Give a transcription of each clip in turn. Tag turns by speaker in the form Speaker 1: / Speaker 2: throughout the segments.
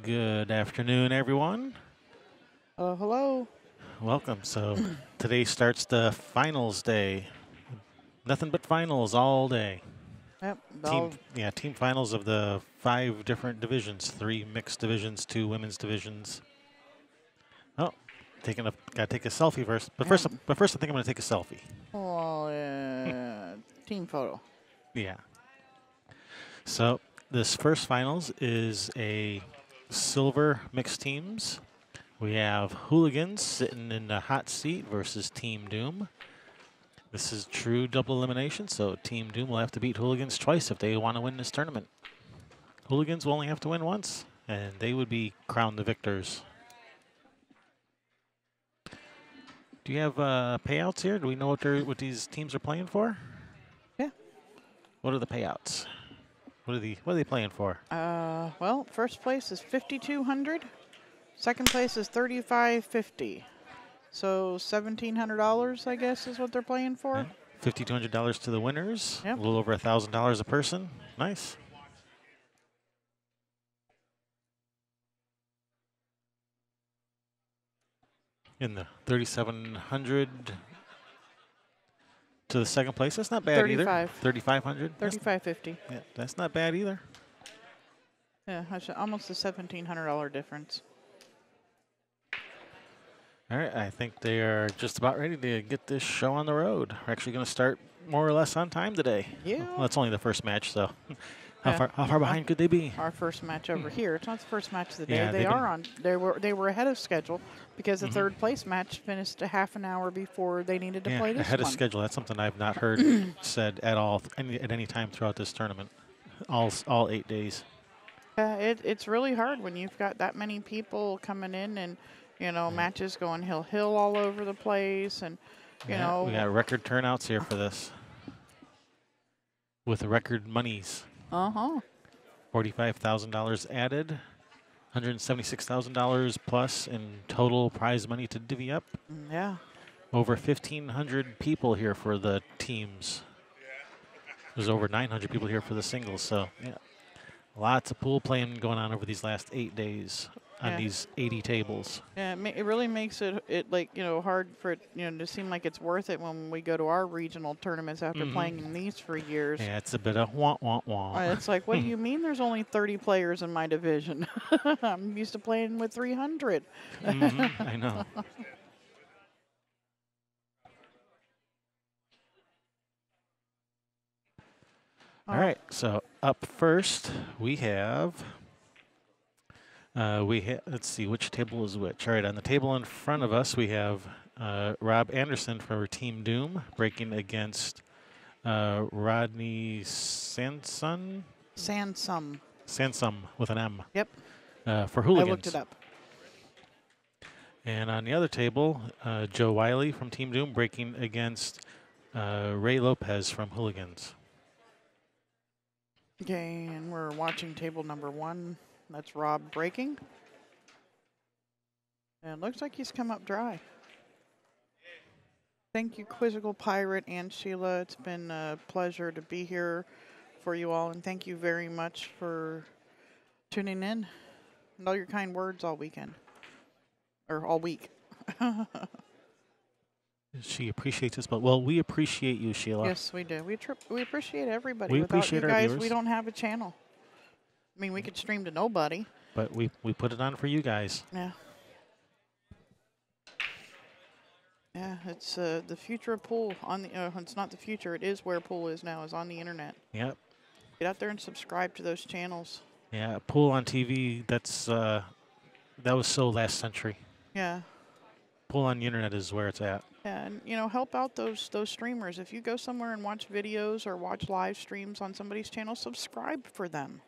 Speaker 1: Good afternoon, everyone.
Speaker 2: Hello.
Speaker 1: Welcome. So today starts the finals day. Nothing but finals all day.
Speaker 2: Yep.
Speaker 1: Team finals of the 5 different divisions, 3 mixed divisions, 2 women's divisions. Oh, gotta take a selfie first. But
Speaker 2: Yep.
Speaker 1: first I think I'm gonna take a selfie.
Speaker 2: Oh, team photo.
Speaker 1: Yeah. So this first finals is a silver mixed teams. We have Hooligans sitting in the hot seat versus Team Doom. This is true double elimination, so Team Doom will have to beat Hooligans twice if they want to win this tournament. Hooligans will only have to win once, and they would be crowned the victors. Do you have payouts here? Do we know what these teams are playing for?
Speaker 2: Yeah.
Speaker 1: What are the payouts? What are they playing for?
Speaker 2: Well, first place is 5,200. Second place is 3,550. So $1,700, I guess, is what they're playing for.
Speaker 1: Yeah. $5,200 to the winners.
Speaker 2: Yep.
Speaker 1: A little over $1,000 a person. Nice. In the 3,700 to the second place. That's not bad
Speaker 2: 35.
Speaker 1: either. 3,500.
Speaker 2: 3,550.
Speaker 1: Yeah, that's not bad either.
Speaker 2: Yeah, that's almost a $1,700 difference.
Speaker 1: All right, I think they are just about ready to get this show on the road. We're actually going to start more or less on time today.
Speaker 2: Yeah.
Speaker 1: Well, it's only the first match, so
Speaker 2: Yeah.
Speaker 1: how far behind could they be?
Speaker 2: Our first match over here. It's not the first match of the day.
Speaker 1: Yeah,
Speaker 2: They were ahead of schedule because the third place match finished a half an hour before they needed to play this
Speaker 1: ahead
Speaker 2: one.
Speaker 1: of schedule. That's something I've not heard said at all at any time throughout this tournament. All 8 days.
Speaker 2: It's really hard when you've got that many people coming in and, matches going hill all over the place. And,
Speaker 1: we got record turnouts here for this with record monies.
Speaker 2: Uh-huh.
Speaker 1: $45,000 added, $176,000 plus in total prize money to divvy up.
Speaker 2: Yeah.
Speaker 1: Over 1,500 people here for the teams. There's over 900 people here for the singles, so yeah. Lots of pool playing going on over these last 8 days on these 80 tables.
Speaker 2: Yeah, it really makes it like, hard for it, to seem like it's worth it when we go to our regional tournaments after playing in these for years.
Speaker 1: Yeah, it's a bit of wah, wah, wah.
Speaker 2: It's like, what do you mean there's only 30 players in my division? I'm used to playing with 300.
Speaker 1: I know. All right, so up first we have, let's see, which table is which. All right, on the table in front of us we have Rob Anderson for Team Doom breaking against Rodney Sansum with an M.
Speaker 2: Yep.
Speaker 1: For Hooligans.
Speaker 2: I looked it up.
Speaker 1: And on the other table, Joe Wiley from Team Doom breaking against Ray Lopez from Hooligans.
Speaker 2: Okay, and we're watching table number 1. That's Rob breaking. And it looks like he's come up dry. Thank you, Quizzical Pirate and Sheila. It's been a pleasure to be here for you all, and thank you very much for tuning in and all your kind words all weekend. Or all week.
Speaker 1: She appreciates us, but well, we appreciate you, Sheila.
Speaker 2: Yes, we do. We appreciate everybody.
Speaker 1: We
Speaker 2: Without
Speaker 1: appreciate
Speaker 2: you
Speaker 1: our
Speaker 2: guys,
Speaker 1: viewers.
Speaker 2: we don't have a channel. I mean, we could stream to nobody.
Speaker 1: But we put it on for you guys.
Speaker 2: Yeah. Yeah, it's the future of pool on the. It's not the future. It is where pool is now. Is on the internet.
Speaker 1: Yep.
Speaker 2: Get out there and subscribe to those channels.
Speaker 1: Yeah, pool on TV. That was so last century.
Speaker 2: Yeah.
Speaker 1: Pool on the internet is where it's at.
Speaker 2: Yeah, and help out those streamers. If you go somewhere and watch videos or watch live streams on somebody's channel, subscribe for them.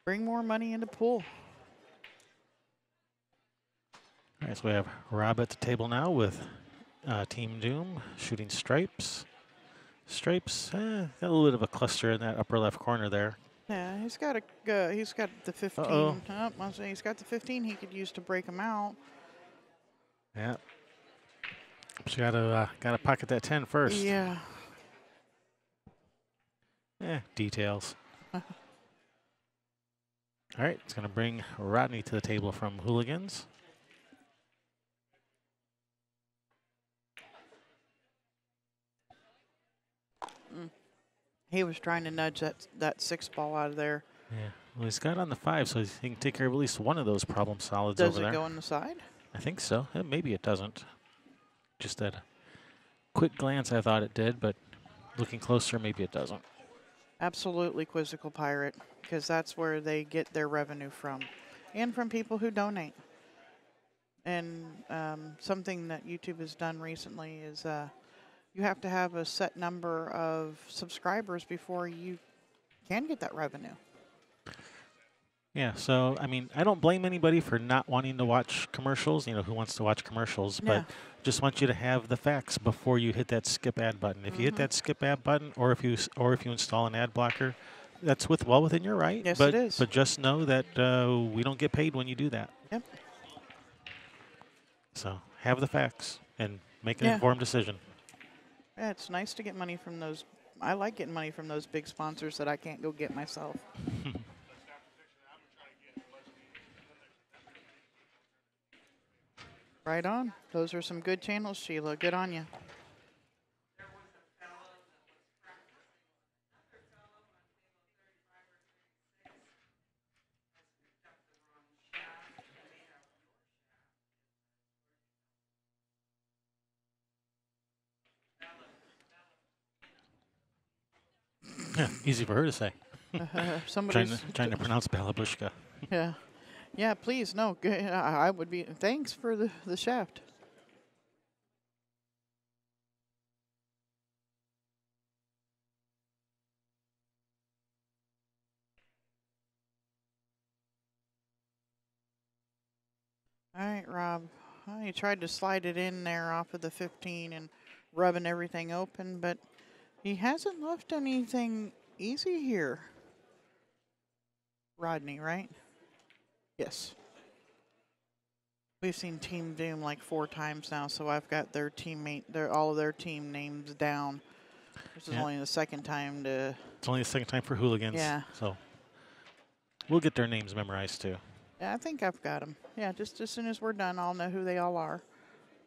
Speaker 2: Bring more money into pool.
Speaker 1: All right, so we have Rob at the table now with Team Doom shooting stripes. Stripes, got a little bit of a cluster in that upper left corner there.
Speaker 2: Yeah, he's got the 15. He's got the 15 he could use to break them out.
Speaker 1: Yeah. But you gotta pocket that 10 first.
Speaker 2: Yeah.
Speaker 1: Details. All right, it's going to bring Rodney to the table from Hooligans.
Speaker 2: He was trying to nudge that 6 ball out of there.
Speaker 1: Yeah, well, he's got on the 5, so he can take care of at least one of those problem solids
Speaker 2: Does
Speaker 1: over
Speaker 2: it
Speaker 1: there.
Speaker 2: go on the side?
Speaker 1: I think so. Maybe it doesn't. Just at a quick glance, I thought it did, but looking closer, maybe it doesn't.
Speaker 2: Absolutely quizzical pirate, because that's where they get their revenue from, and from people who donate. And something that YouTube has done recently is you have to have a set number of subscribers before you can get that revenue.
Speaker 1: Yeah, so, I mean, I don't blame anybody for not wanting to watch commercials, who wants to watch commercials, but just want you to have the facts before you hit that skip ad button. If you hit that skip ad button, or if you install an ad blocker, that's well within your right.
Speaker 2: Yes,
Speaker 1: but,
Speaker 2: it is.
Speaker 1: But just know that we don't get paid when you do that.
Speaker 2: Yep.
Speaker 1: So have the facts and make an informed decision.
Speaker 2: Yeah, it's nice to get money from those. I like getting money from those big sponsors that I can't go get myself. Right on. Those are some good channels, Sheila. Good on you.
Speaker 1: Easy for her to say.
Speaker 2: Somebody's
Speaker 1: trying to pronounce Balabushka.
Speaker 2: Yeah. Yeah, please, no. I would be. Thanks for the shaft. All right, Rob. Well, he tried to slide it in there off of the 15 and rubbing everything open, but he hasn't left anything easy here. Rodney, right? Yes. We've seen Team Doom like 4 times now, so I've got their all of their team names down. This is only the second time to.
Speaker 1: It's only the second time for Hooligans.
Speaker 2: Yeah.
Speaker 1: So we'll get their names memorized too.
Speaker 2: Yeah, I think I've got them. Yeah, just as soon as we're done, I'll know who they all are.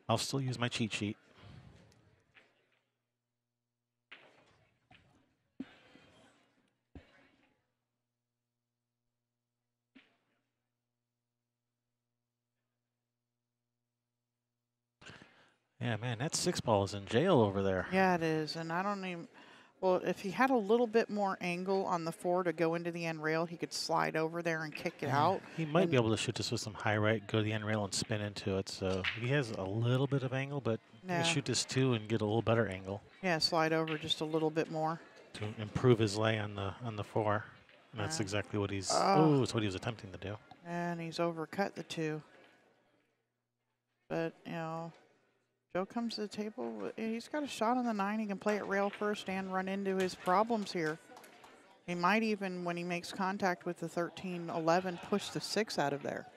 Speaker 1: I'll still use my cheat sheet. Yeah, man, that 6 ball is in jail over there.
Speaker 2: Yeah, it is, and I don't even. Well, if he had a little bit more angle on the 4 to go into the end rail, he could slide over there and kick it out.
Speaker 1: He might be able to shoot this with some high right, go to the end rail, and spin into it. So he has a little bit of angle, but he can shoot this too and get a little better angle.
Speaker 2: Yeah, slide over just a little bit more
Speaker 1: to improve his lay on the 4. And that's exactly what he's. It's what he was attempting to do.
Speaker 2: And he's overcut the 2. But Joe comes to the table. He's got a shot on the 9. He can play it rail first and run into his problems here. He might even, when he makes contact with the 13-11, push the 6 out of there.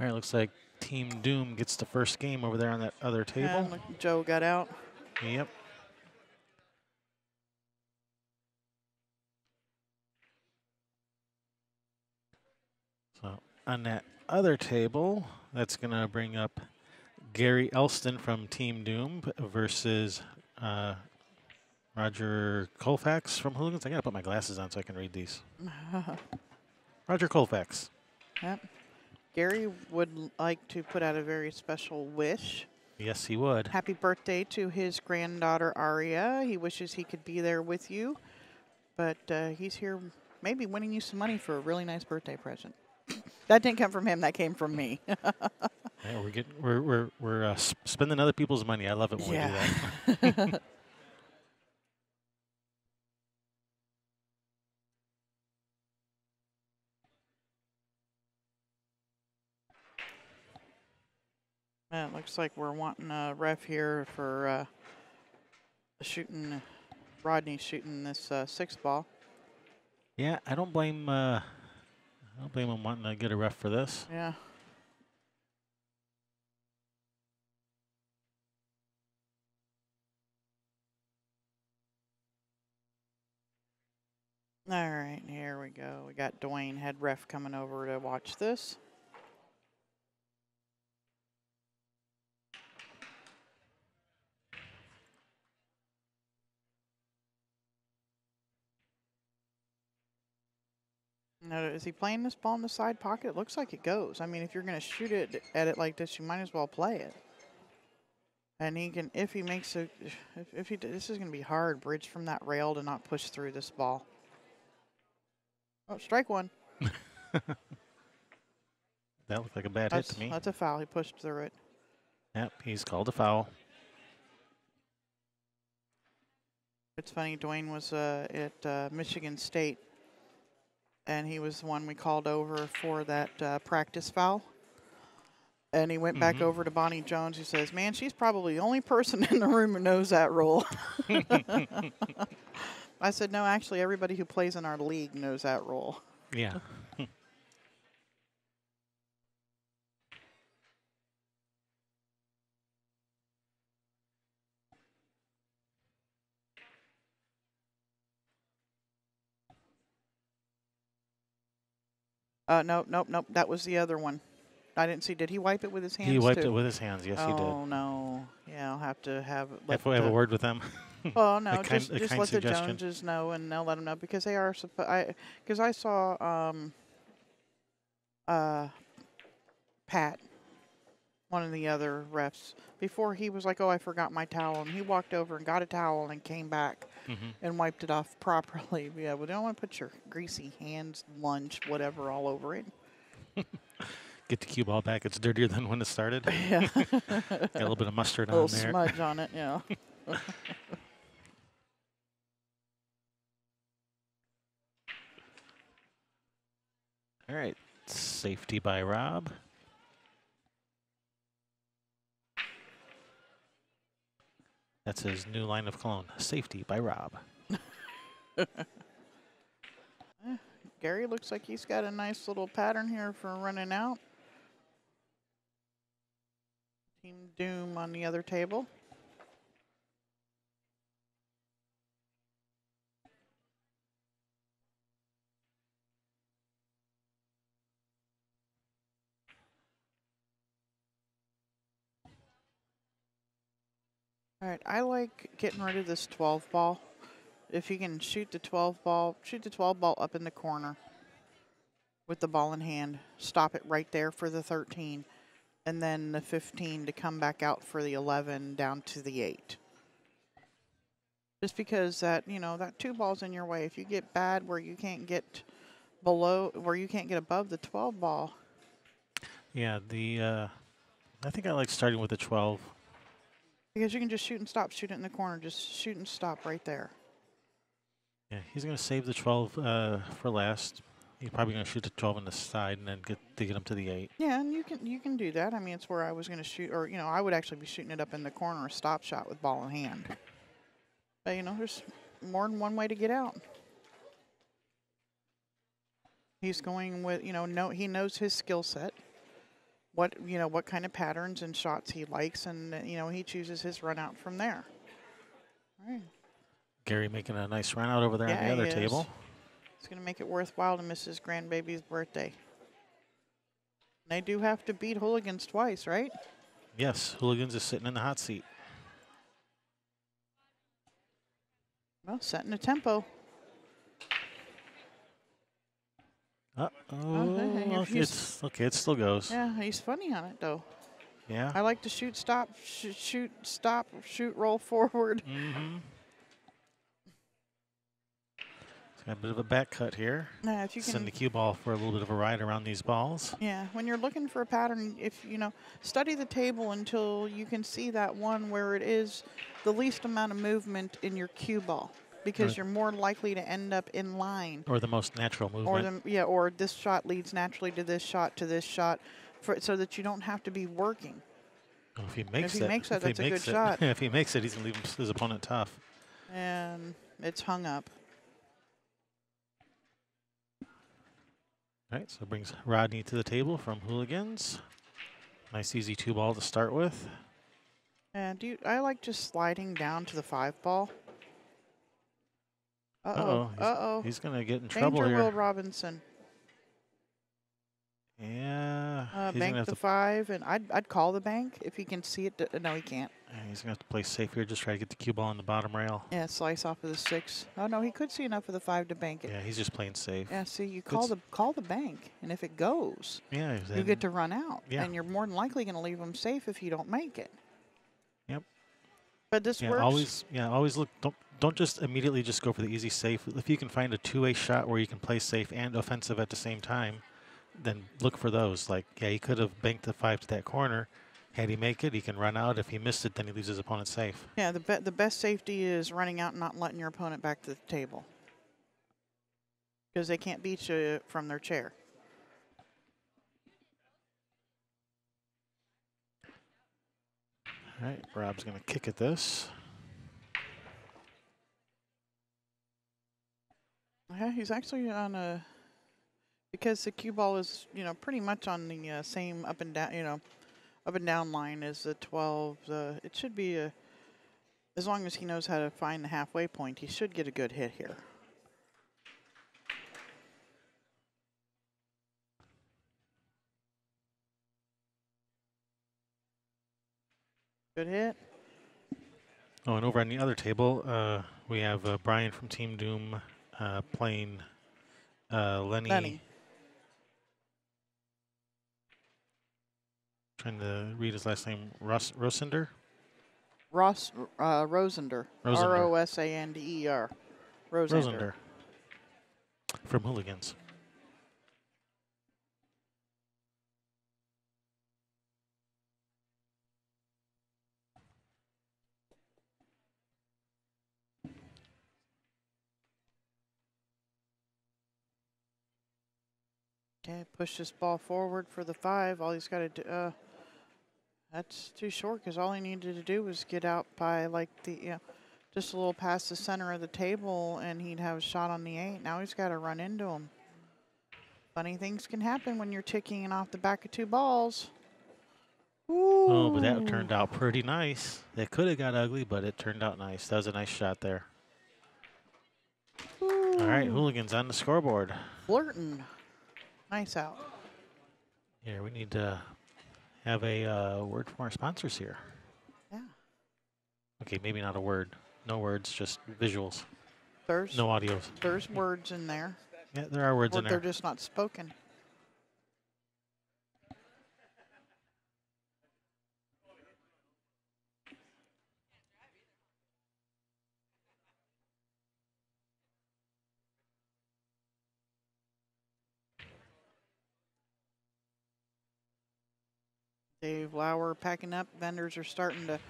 Speaker 1: All right, looks like Team Doom gets the first game over there on that other table.
Speaker 2: And Joe got out.
Speaker 1: Yep. So on that other table, that's going to bring up Gary Elston from Team Doom versus Roger Colfax from Hooligans. I got to put my glasses on so I can read these. Roger Colfax.
Speaker 2: Yep. Gary would like to put out a very special wish.
Speaker 1: Yes, he would.
Speaker 2: Happy birthday to his granddaughter, Aria. He wishes he could be there with you, but he's here maybe winning you some money for a really nice birthday present. That didn't come from him. That came from me.
Speaker 1: Yeah, we're spending other people's money. I love it when we do that.
Speaker 2: It looks like we're wanting a ref here for shooting. Rodney shooting this 6 ball.
Speaker 1: Yeah, I don't blame him wanting to get a ref for this.
Speaker 2: Yeah. All right, here we go. We got Dwayne, head ref, coming over to watch this. Now, is he playing this ball in the side pocket? It looks like it goes. I mean, if you're going to shoot it at it like this, you might as well play it. And he can, if he makes a, if he, this is going to be hard, bridge from that rail to not push through this ball. Oh, strike one.
Speaker 1: That looked like a bad hit to me.
Speaker 2: That's a foul. He pushed through it.
Speaker 1: Yep, he's called a foul.
Speaker 2: It's funny, Dwayne was at Michigan State, and he was the one we called over for that practice foul. And he went back over to Bonnie Jones, who says, man, she's probably the only person in the room who knows that rule. I said, no, actually, everybody who plays in our league knows that rule.
Speaker 1: Yeah.
Speaker 2: Nope. That was the other one. I didn't see. Did he wipe it with his hands?
Speaker 1: He wiped
Speaker 2: too?
Speaker 1: it with his hands. Yes, he did.
Speaker 2: Oh no. Yeah, I'll have to have.
Speaker 1: Have we have a word with them?
Speaker 2: Oh no, just
Speaker 1: kind
Speaker 2: let the
Speaker 1: suggestion.
Speaker 2: Joneses know, and they'll let them know because they are. Because I saw Pat, one of the other refs, before he was like, "Oh, I forgot my towel," and he walked over and got a towel and came back and wiped it off properly. Yeah, well, you don't want to put your greasy hands, lunch, whatever, all over it.
Speaker 1: Get the cue ball back. It's dirtier than when it started.
Speaker 2: Yeah,
Speaker 1: Got a little bit of mustard
Speaker 2: a
Speaker 1: on
Speaker 2: little
Speaker 1: there.
Speaker 2: smudge on it. Yeah.
Speaker 1: All right, safety by Rob. That's his new line of cologne. Safety by Rob.
Speaker 2: Gary looks like he's got a nice little pattern here for running out. Team Doom on the other table. All right, I like getting rid of this 12 ball. If you can shoot the 12 ball up in the corner with the ball in hand. Stop it right there for the 13. And then the 15 to come back out for the 11 down to the 8. Just because that, that 2 ball's in your way. If you get bad where you can't get above the 12 ball.
Speaker 1: Yeah, I think I like starting with the 12.
Speaker 2: Because you can just shoot and stop, shoot it in the corner, just shoot and stop right there.
Speaker 1: Yeah, he's going to save the 12 for last. He's probably going to shoot the 12 on the side and then get him to the 8.
Speaker 2: Yeah, and you can do that. I mean, it's where I was going to shoot, or I would actually be shooting it up in the corner, a stop shot with ball in hand. But there's more than one way to get out. He's going with he knows his skill set. What kind of patterns and shots he likes, and he chooses his run out from there. All right.
Speaker 1: Gary making a nice run out over there on the other table.
Speaker 2: It's going to make it worthwhile to miss his grandbaby's birthday. They do have to beat Hooligans twice, right?
Speaker 1: Yes, Hooligans is sitting in the hot seat.
Speaker 2: Well, setting a tempo.
Speaker 1: It's okay. It still goes.
Speaker 2: Yeah, he's funny on it though.
Speaker 1: Yeah.
Speaker 2: I like to shoot, stop, shoot, stop, shoot, roll forward.
Speaker 1: It's got a bit of a back cut here.
Speaker 2: Yeah, if you can
Speaker 1: send the cue ball for a little bit of a ride around these balls.
Speaker 2: Yeah, when you're looking for a pattern, if study the table until you can see that one where it is the least amount of movement in your cue ball. Because you're more likely to end up in line.
Speaker 1: Or the most natural movement.
Speaker 2: Or this shot leads naturally to this shot, so that you don't have to be working.
Speaker 1: Well, if he makes
Speaker 2: it, that's a good shot.
Speaker 1: If he makes it, he's going to leave his opponent tough.
Speaker 2: And it's hung up.
Speaker 1: All right, so it brings Rodney to the table from Hooligans. Nice, easy 2 ball to start with.
Speaker 2: And I like just sliding down to the 5 ball. Uh-oh.
Speaker 1: Uh-oh.
Speaker 2: Uh-oh.
Speaker 1: He's going to get in trouble
Speaker 2: Danger,
Speaker 1: here.
Speaker 2: Will Robinson.
Speaker 1: Yeah. He's going to
Speaker 2: Bank
Speaker 1: have
Speaker 2: the
Speaker 1: to
Speaker 2: 5, and I'd call the bank if he can see it. No, he can't.
Speaker 1: He's going to have to play safe here, just try to get the cue ball on the bottom rail.
Speaker 2: Yeah, slice off of the 6. Oh, no, he could see enough of the 5 to bank it.
Speaker 1: Yeah, he's just playing safe.
Speaker 2: Yeah, see, you call the bank, and if it goes,
Speaker 1: Yeah,
Speaker 2: you get to run out.
Speaker 1: Yeah.
Speaker 2: And you're more than likely going to leave him safe if you don't make it.
Speaker 1: Yep.
Speaker 2: But this works.
Speaker 1: Always look. Don't just immediately just go for the easy safe. If you can find a two-way shot where you can play safe and offensive at the same time, then look for those. Like, yeah, he could have banked the 5 to that corner. Had he make it, he can run out. If he missed it, then he leaves his opponent safe.
Speaker 2: Yeah, the best safety is running out and not letting your opponent back to the table, because they can't beat you from their chair.
Speaker 1: All right, Rob's going to kick at this.
Speaker 2: Yeah, he's actually on a, because the cue ball is, pretty much on the same up and down line as the 12. It should be as long as he knows how to find the halfway point, he should get a good hit here. Good hit.
Speaker 1: Oh, and over on the other table, we have Brian from Team Doom playing Lenny. Trying to read his last name, Rosender?
Speaker 2: Rosender. R-O-S-A-N-D-E-R.
Speaker 1: Rosender. From Hooligans.
Speaker 2: Okay, push this ball forward for the 5. All he's got to do, that's too short, because all he needed to do was get out by just a little past the center of the table, and he'd have a shot on the 8. Now he's got to run into him. Funny things can happen when you're ticking off the back of 2 balls. Ooh.
Speaker 1: Oh, but that turned out pretty nice. It could have got ugly, but it turned out nice. That was a nice shot there.
Speaker 2: Ooh.
Speaker 1: All right, Hooligans on the scoreboard.
Speaker 2: Flirting. Nice out.
Speaker 1: Yeah, we need to have a word from our sponsors here.
Speaker 2: Yeah.
Speaker 1: Okay, maybe not a word. No words, just visuals.
Speaker 2: There's
Speaker 1: no audios.
Speaker 2: There's words in there.
Speaker 1: Yeah, there are words in there.
Speaker 2: They're just not spoken. Dave Lauer packing up. Vendors are starting to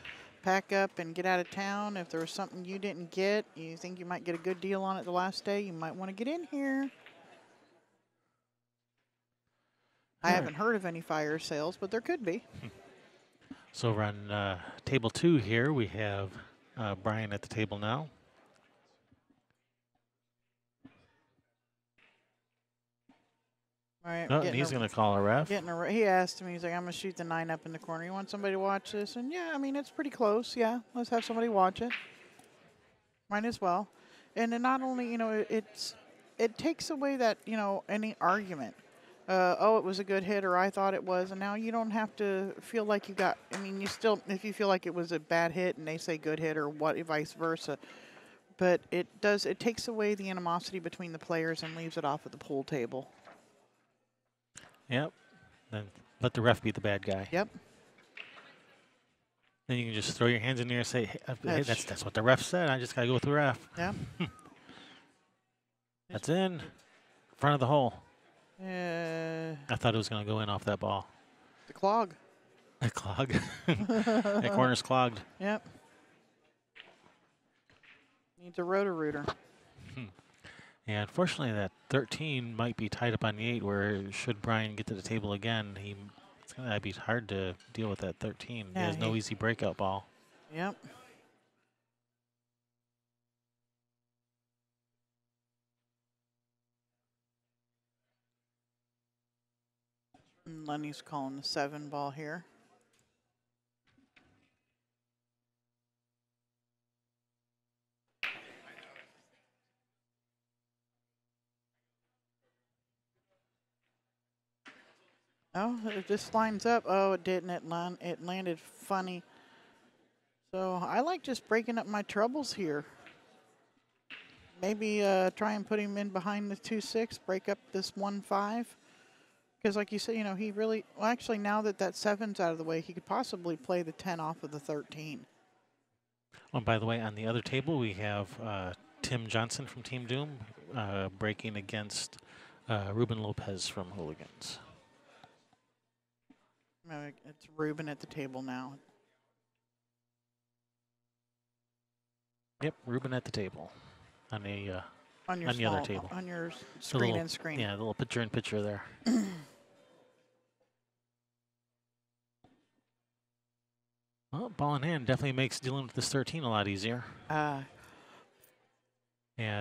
Speaker 2: pack up and get out of town. If there was something you didn't get, you think you might get a good deal on it the last day, you might want to get in here. I haven't heard of any fire sales, but there could be.
Speaker 1: So over on table 2 here, we have Brian at the table now.
Speaker 2: All right,
Speaker 1: Oh, and he's going to call a ref.
Speaker 2: He asked me, he's like, I'm going to shoot the 9 up in the corner. You want somebody to watch this? And yeah, I mean, it's pretty close. Yeah, let's have somebody watch it. Might as well. And then not only, it takes away that, any argument. Oh, it was a good hit, or I thought it was. And now you don't have to feel like you got, you still, if you feel like it was a bad hit and they say good hit or what, vice versa. But it takes away the animosity between the players and leaves it off at the pool table.
Speaker 1: Yep. Then let the ref be the bad guy.
Speaker 2: Yep.
Speaker 1: Then you can just throw your hands in the air and say, hey, that's what the ref said. I just got to go with the ref.
Speaker 2: Yeah.
Speaker 1: That's in front of the hole.
Speaker 2: I
Speaker 1: thought it was going to go in off that ball.
Speaker 2: The clog.
Speaker 1: The clog. That corner's clogged.
Speaker 2: Yep. Needs a roto-rooter.
Speaker 1: Yeah, unfortunately, that 13 might be tied up on the 8, where should Brian get to the table again, it's going to be hard to deal with that 13.
Speaker 2: Yeah,
Speaker 1: he has no easy breakout ball.
Speaker 2: Yep. And Lenny's calling the 7 ball here. Oh, it just lines up. Oh, it didn't. It landed funny. So I like just breaking up my troubles here. Maybe try and put him in behind the 2-6, break up this 1-5. Because like you said, you know, he really, well, actually, now that that 7's out of the way, he could possibly play the 10 off of the 13.
Speaker 1: Oh, by the way, on the other table, we have Tim Johnson from Team Doom breaking against Ruben Lopez from Hooligans.
Speaker 2: No, it's Ruben at the table now.
Speaker 1: Yep, Ruben at the table on a
Speaker 2: On your
Speaker 1: on the other table.
Speaker 2: On your
Speaker 1: The
Speaker 2: screen
Speaker 1: little,
Speaker 2: and screen.
Speaker 1: Yeah, the little picture-in-picture there. Well, ball in hand definitely makes dealing with this 13 a lot easier. Yeah,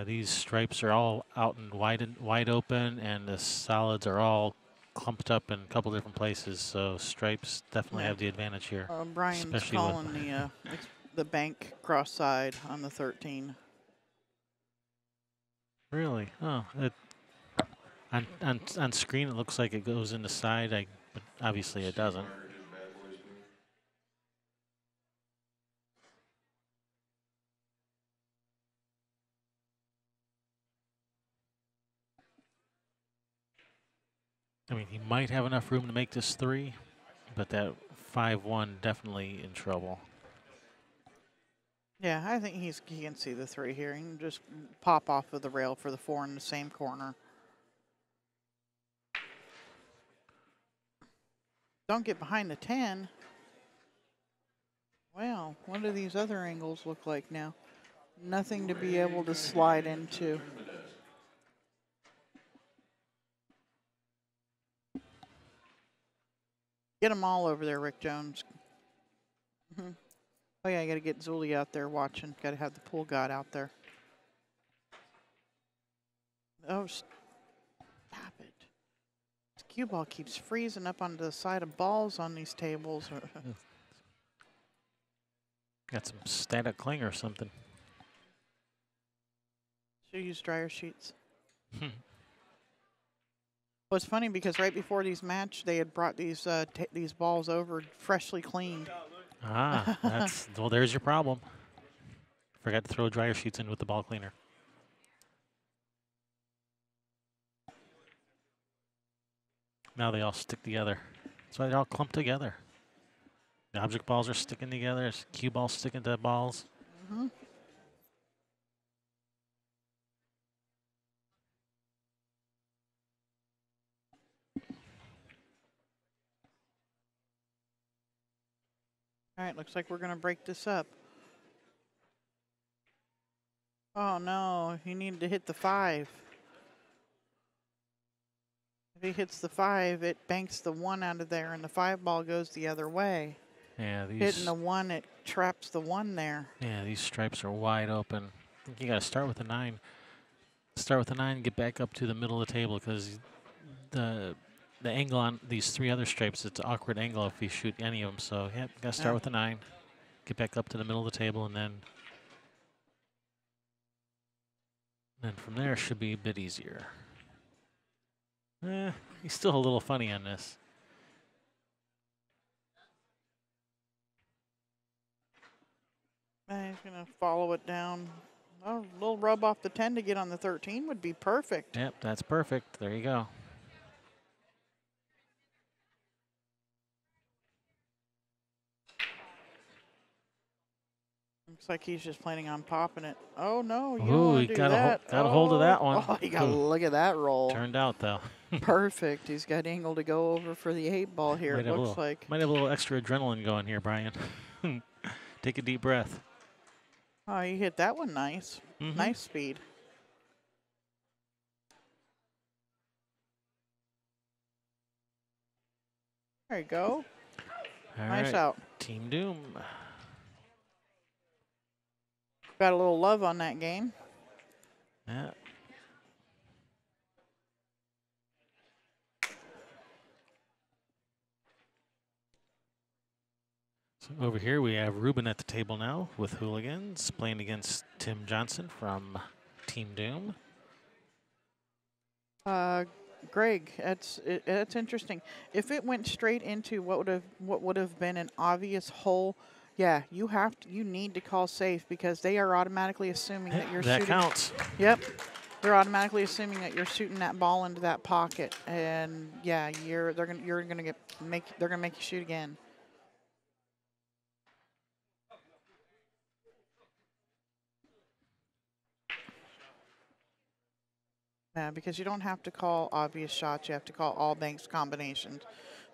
Speaker 1: these stripes are all out and wide open, and the solids are all clumped up in a couple different places. So stripes definitely have the advantage here.
Speaker 2: Brian's
Speaker 1: especially
Speaker 2: calling the bank cross side on the 13.
Speaker 1: Really? Oh, on screen it looks like it goes in the side, but obviously it doesn't. I mean, he might have enough room to make this 3, but that 5-1 definitely in trouble.
Speaker 2: Yeah, I think he can see the 3 here. He can just pop off of the rail for the 4 in the same corner. Don't get behind the 10. Well, what do these other angles look like now? Nothing to be able to slide into. Get them all over there, Rick Jones. Oh, yeah, I got to get Zuli out there watching. Got to have the pool god out there. Oh, stop it. This cue ball keeps freezing up onto the side of balls on these tables.
Speaker 1: Got some static cling or something.
Speaker 2: Should use dryer sheets. Well, it's funny because right before these match, they had brought these balls over freshly cleaned.
Speaker 1: Ah, well, there's your problem. Forgot to throw dryer sheets in with the ball cleaner. Now they all stick together. That's why they're all clumped together. The object balls are sticking together. There's cue balls sticking to the balls.
Speaker 2: All right, looks like we're going to break this up. Oh, no, he needed to hit the 5. If he hits the 5, it banks the 1 out of there, and the 5 ball goes the other way.
Speaker 1: Yeah,
Speaker 2: Hitting the 1, it traps the 1 there.
Speaker 1: Yeah, these stripes are wide open. I think you got to start with a 9. Start with a 9 and get back up to the middle of the table because the angle on these 3 other stripes, it's an awkward angle if you shoot any of them. So, yeah, got to start with a 9. Get back up to the middle of the table, and then from there it should be a bit easier. He's still a little funny on this.
Speaker 2: He's going to follow it down. Oh, a little rub off the 10 to get on the 13 would be perfect.
Speaker 1: Yep, that's perfect. There you go.
Speaker 2: Looks like he's just planning on popping it. Oh, no, you don't want to do that.
Speaker 1: Got a hold of that one.
Speaker 2: Oh, you got to look at that roll.
Speaker 1: Turned out, though.
Speaker 2: Perfect. He's got angle to go over for the 8 ball here, it looks like.
Speaker 1: Might have a little extra adrenaline going here, Brian. Take a deep breath.
Speaker 2: Oh, you hit that one nice. Nice speed. There you go. Nice out.
Speaker 1: Team Doom.
Speaker 2: Got a little love on that game.
Speaker 1: Yeah. So over here we have Ruben at the table now with Hooligans playing against Tim Johnson from Team Doom.
Speaker 2: Greg, that's interesting. If it went straight into what would have been an obvious hole, yeah, you need to call safe because they are automatically assuming that you're
Speaker 1: That
Speaker 2: shooting.
Speaker 1: counts.
Speaker 2: Yep, they're automatically assuming that you're shooting that ball into that pocket, and yeah, they're gonna make you shoot again. Yeah, because you don't have to call obvious shots. You have to call all banks combinations.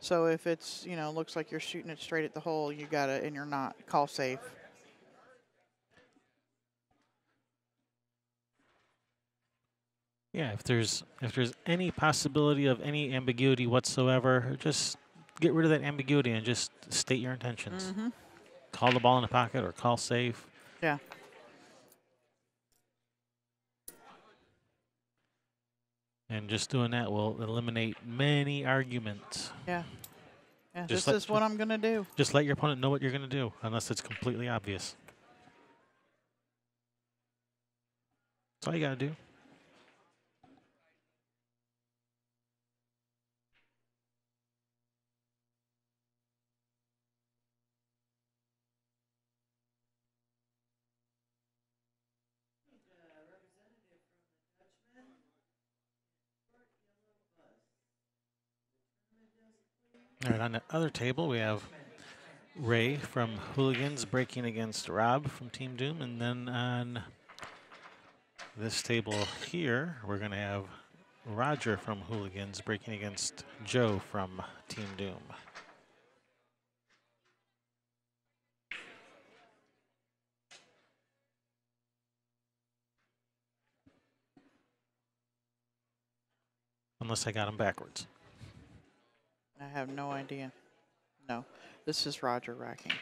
Speaker 2: So if it's, looks like you're shooting it straight at the hole, you got to, and you're not, call safe.
Speaker 1: Yeah, if there's any possibility of any ambiguity whatsoever, just get rid of that ambiguity and just state your intentions.
Speaker 2: Mm-hmm.
Speaker 1: Call the ball in the pocket or call safe.
Speaker 2: Yeah.
Speaker 1: And just doing that will eliminate many arguments.
Speaker 2: Yeah. Yeah.
Speaker 1: Just
Speaker 2: This is what I'm going to do.
Speaker 1: Just let your opponent know what you're going to do, unless it's completely obvious. That's all you got to do. All right, on the other table, we have Ray from Hooligans breaking against Rob from Team Doom. And then on this table here, we're going to have Roger from Hooligans breaking against Joe from Team Doom. Unless I got them backwards.
Speaker 2: I have no idea. No. This is Roger racking.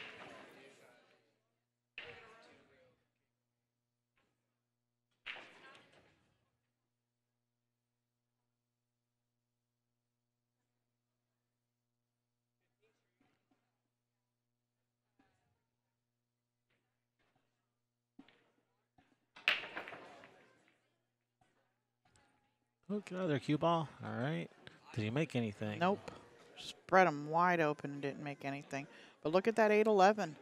Speaker 1: Oh, get out of there, cue ball. All right. Did he make anything?
Speaker 2: Nope. Spread them wide open and didn't make anything. But look at that 8-11.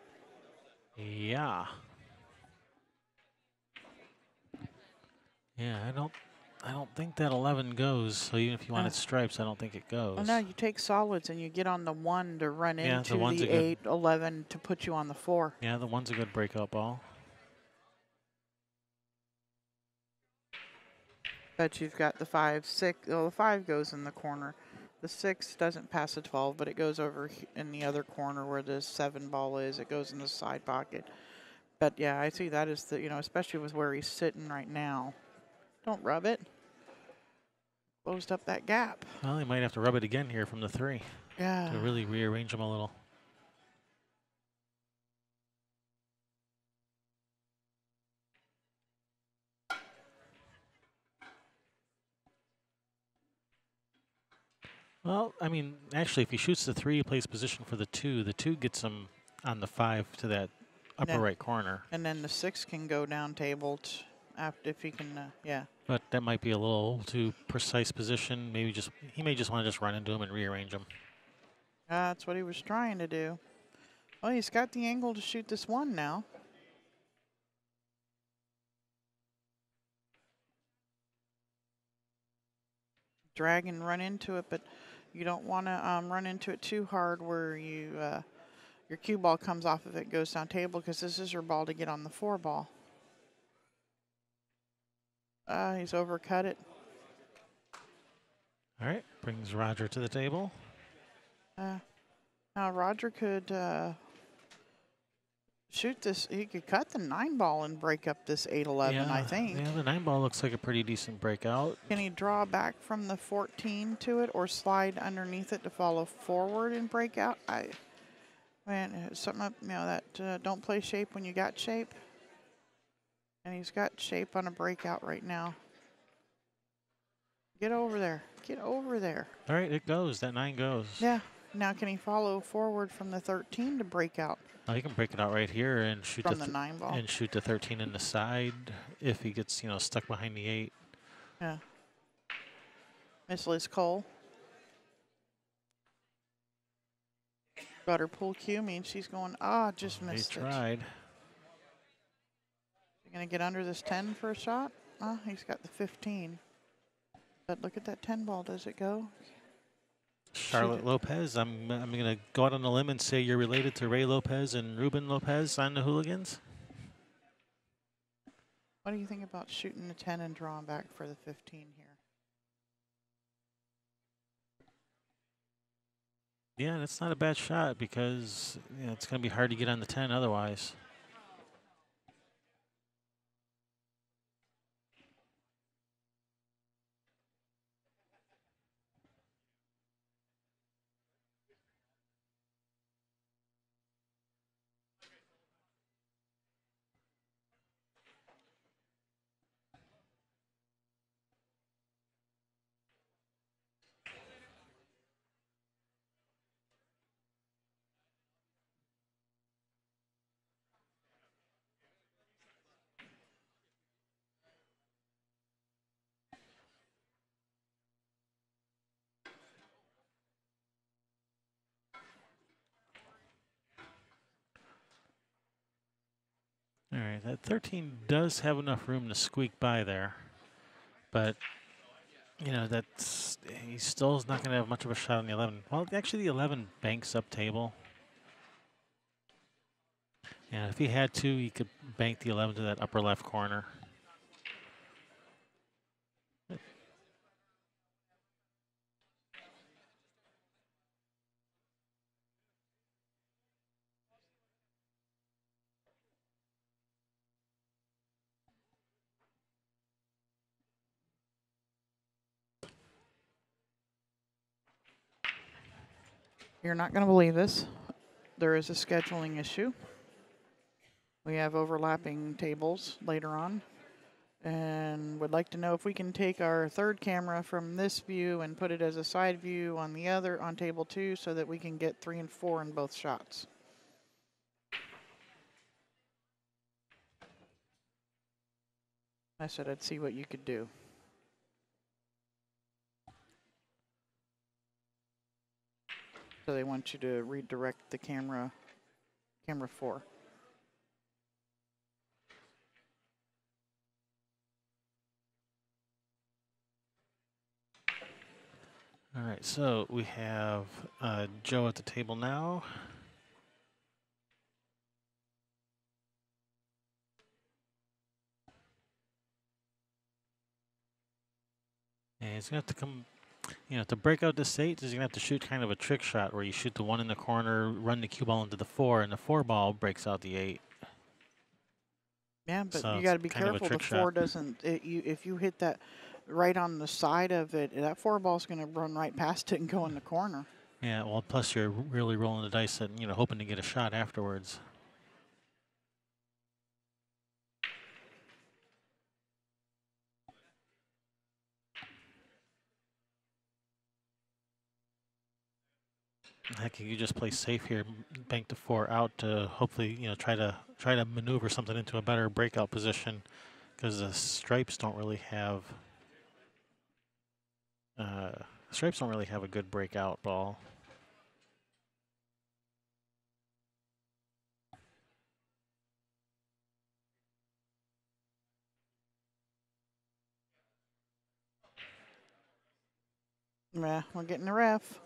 Speaker 1: Yeah. Yeah, I don't think that 11 goes. So even if you wanted stripes, I don't think it goes.
Speaker 2: Well, no, you take solids and you get on the 1 to run into
Speaker 1: one's
Speaker 2: the 8-11 to put you on the 4.
Speaker 1: Yeah, the 1's a good breakout ball.
Speaker 2: But you've got the 5, 6. Well, the 5 goes in the corner. The 6 doesn't pass the 12, but it goes over in the other corner where the 7 ball is. It goes in the side pocket. But yeah, I see that as the, especially with where he's sitting right now. Don't rub it. Closed up that gap.
Speaker 1: Well, he might have to rub it again here from the 3
Speaker 2: Yeah.
Speaker 1: to really rearrange him a little. Well, I mean, actually, if he shoots the 3, he plays position for the 2. The 2 gets him on the 5 to that upper right corner.
Speaker 2: And then the 6 can go down tabled after if he can, yeah.
Speaker 1: But that might be a little too precise position. Maybe he may just want to just run into him and rearrange him.
Speaker 2: That's what he was trying to do. Well, he's got the angle to shoot this 1 now. Drag and run into it, but you don't want to run into it too hard where your cue ball comes off of it, goes down table, because this is your ball to get on the 4 ball. He's overcut it.
Speaker 1: All right, brings Roger to the table.
Speaker 2: Now Roger could shoot this. He could cut the 9 ball and break up this 8-11, I think.
Speaker 1: Yeah, the 9 ball looks like a pretty decent breakout.
Speaker 2: Can he draw back from the 14 to it or slide underneath it to follow forward and break out? Something up, that don't play shape when you got shape. And he's got shape on a breakout right now. Get over there. Get over there.
Speaker 1: All right, it goes. That 9 goes.
Speaker 2: Yeah. Now can he follow forward from the 13 to break out?
Speaker 1: Oh, he can break it out right here and shoot
Speaker 2: from the 9 ball.
Speaker 1: And shoot the 13 in the side if he gets, stuck behind the 8.
Speaker 2: Yeah. Miss Liz Cole. Got her pull cue, means she's going, just
Speaker 1: They
Speaker 2: missed it.
Speaker 1: tried.
Speaker 2: Going to get under this 10 for a shot? He's got the 15. But look at that 10 ball. Does it go?
Speaker 1: Charlotte Lopez. I'm going to go out on a limb and say you're related to Ray Lopez and Ruben Lopez on the Hooligans.
Speaker 2: What do you think about shooting the 10 and drawing back for the 15 here?
Speaker 1: Yeah, that's not a bad shot because it's going to be hard to get on the 10 otherwise. All right, that 13 does have enough room to squeak by there, but he still is not going to have much of a shot on the 11. Well, actually, the 11 banks up table. Yeah, if he had to, he could bank the 11 to that upper left corner.
Speaker 2: You're not going to believe this. There is a scheduling issue. We have overlapping tables later on. And would like to know if we can take our third camera from this view and put it as a side view on the other, on table 2, so that we can get 3 and 4 in both shots. I said I'd see what you could do. So they want you to redirect the camera 4.
Speaker 1: All right, so we have Joe at the table now. And he's going to have to come, to break out this 8, he's going to have to shoot kind of a trick shot where you shoot the 1 in the corner, run the cue ball into the 4, and the 4 ball breaks out the 8.
Speaker 2: Yeah, but
Speaker 1: So
Speaker 2: you got to be careful. The 4
Speaker 1: shot.
Speaker 2: doesn't. If you hit that right on the side of it, that 4 ball's going to run right past it and go in the corner.
Speaker 1: Yeah, well, plus you're really rolling the dice and hoping to get a shot afterwards. Heck, you just play safe here, bank the 4 out to hopefully try to maneuver something into a better breakout position, because the stripes don't really have a good breakout ball.
Speaker 2: Yeah, we're getting a ref.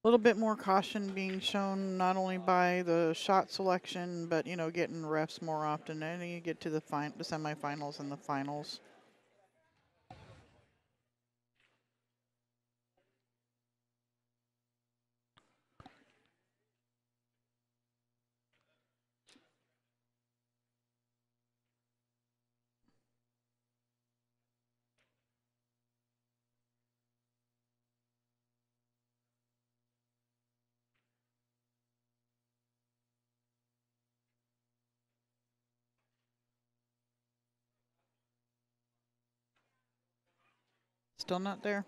Speaker 2: A little bit more caution being shown not only by the shot selection, but getting refs more often. And you get to the semifinals and the finals. Still not there.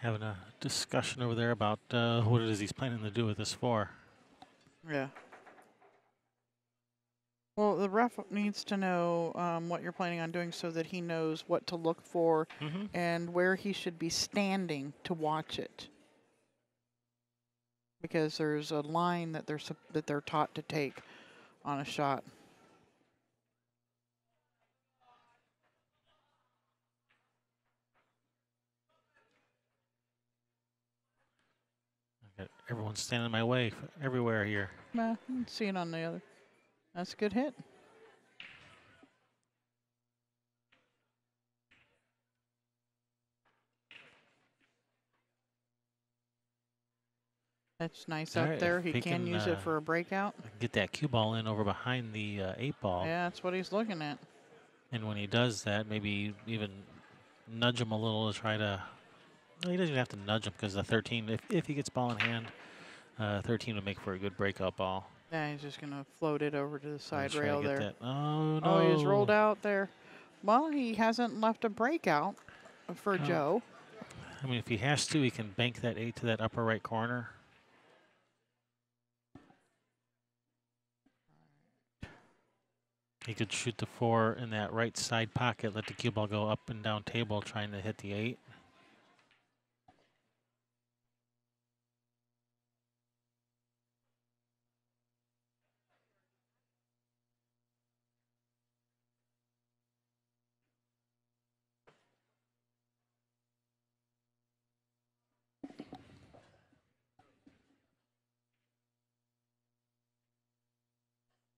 Speaker 1: Having a discussion over there about what it is he's planning to do with this 4.
Speaker 2: Yeah. Well, the ref needs to know what you're planning on doing so that he knows what to look for and where he should be standing to watch it. Because there's a line that they're taught to take on a shot.
Speaker 1: Everyone's standing in my way everywhere here.
Speaker 2: Nah, I can see it on the other. That's a good hit. That's nice
Speaker 1: All
Speaker 2: up
Speaker 1: right,
Speaker 2: there.
Speaker 1: if
Speaker 2: He
Speaker 1: he
Speaker 2: can
Speaker 1: can,
Speaker 2: use it for a breakout.
Speaker 1: Get that cue ball in over behind the 8 ball.
Speaker 2: Yeah, that's what he's looking at.
Speaker 1: And when he does that, maybe even nudge him a little to try to. No, he doesn't even have to nudge him because the 13, if he gets ball in hand, 13 would make for a good breakout ball.
Speaker 2: Yeah, he's just going to float it over to the side
Speaker 1: Try to
Speaker 2: rail
Speaker 1: get
Speaker 2: there.
Speaker 1: that. Oh, no.
Speaker 2: Oh, he's rolled out there. Well, he hasn't left a breakout for Joe.
Speaker 1: I mean, if he has to, he can bank that 8 to that upper right corner. He could shoot the 4 in that right side pocket, let the cue ball go up and down table trying to hit the 8.